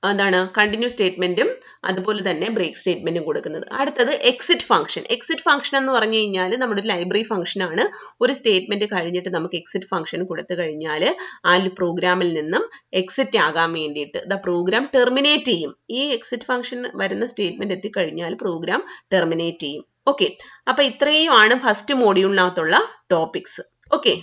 എന്താണ് കണ്ടിന്യൂസ് സ്റ്റേറ്റ്മെന്റും അതുപോലെ തന്നെ ബ്രേക്ക് സ്റ്റേറ്റ്മെന്റും കൊടുക്കുന്നത്. അടുത്തത് എക്സിറ്റ് ഫംഗ്ഷൻ. എക്സിറ്റ് ഫംഗ്ഷൻ എന്ന് പറഞ്ഞു കഴിഞ്ഞാൽ നമ്മുടെ ഒരു ലൈബ്രറി ഫംഗ്ഷൻ ആണ്. ഒരു സ്റ്റേറ്റ്മെന്റ് കഴിഞ്ഞിട്ട് നമുക്ക് എക്സിറ്റ് ഫംഗ്ഷൻ കൊടുത്തു കഴിഞ്ഞാൽ ആ പ്രോഗ്രാമിൽ നിന്നും എക്സിറ്റ് ആകാൻ വേണ്ടിയിട്ട് പ്രോഗ്രാം ടെർമിനേറ്റ് ചെയ്യും. ഈ എക്സിറ്റ് ഫംഗ്ഷൻ വരുന്ന സ്റ്റേറ്റ്മെന്റ് എത്തിക്കഴിഞ്ഞാൽ പ്രോഗ്രാം ടെർമിനേറ്റ് ചെയ്യും. ഓക്കെ, അപ്പൊ ഇത്രയുമാണ് ഫസ്റ്റ് മോഡ്യൂളിനകത്തുള്ള ടോപ്പിക്സ്. ഓക്കെ.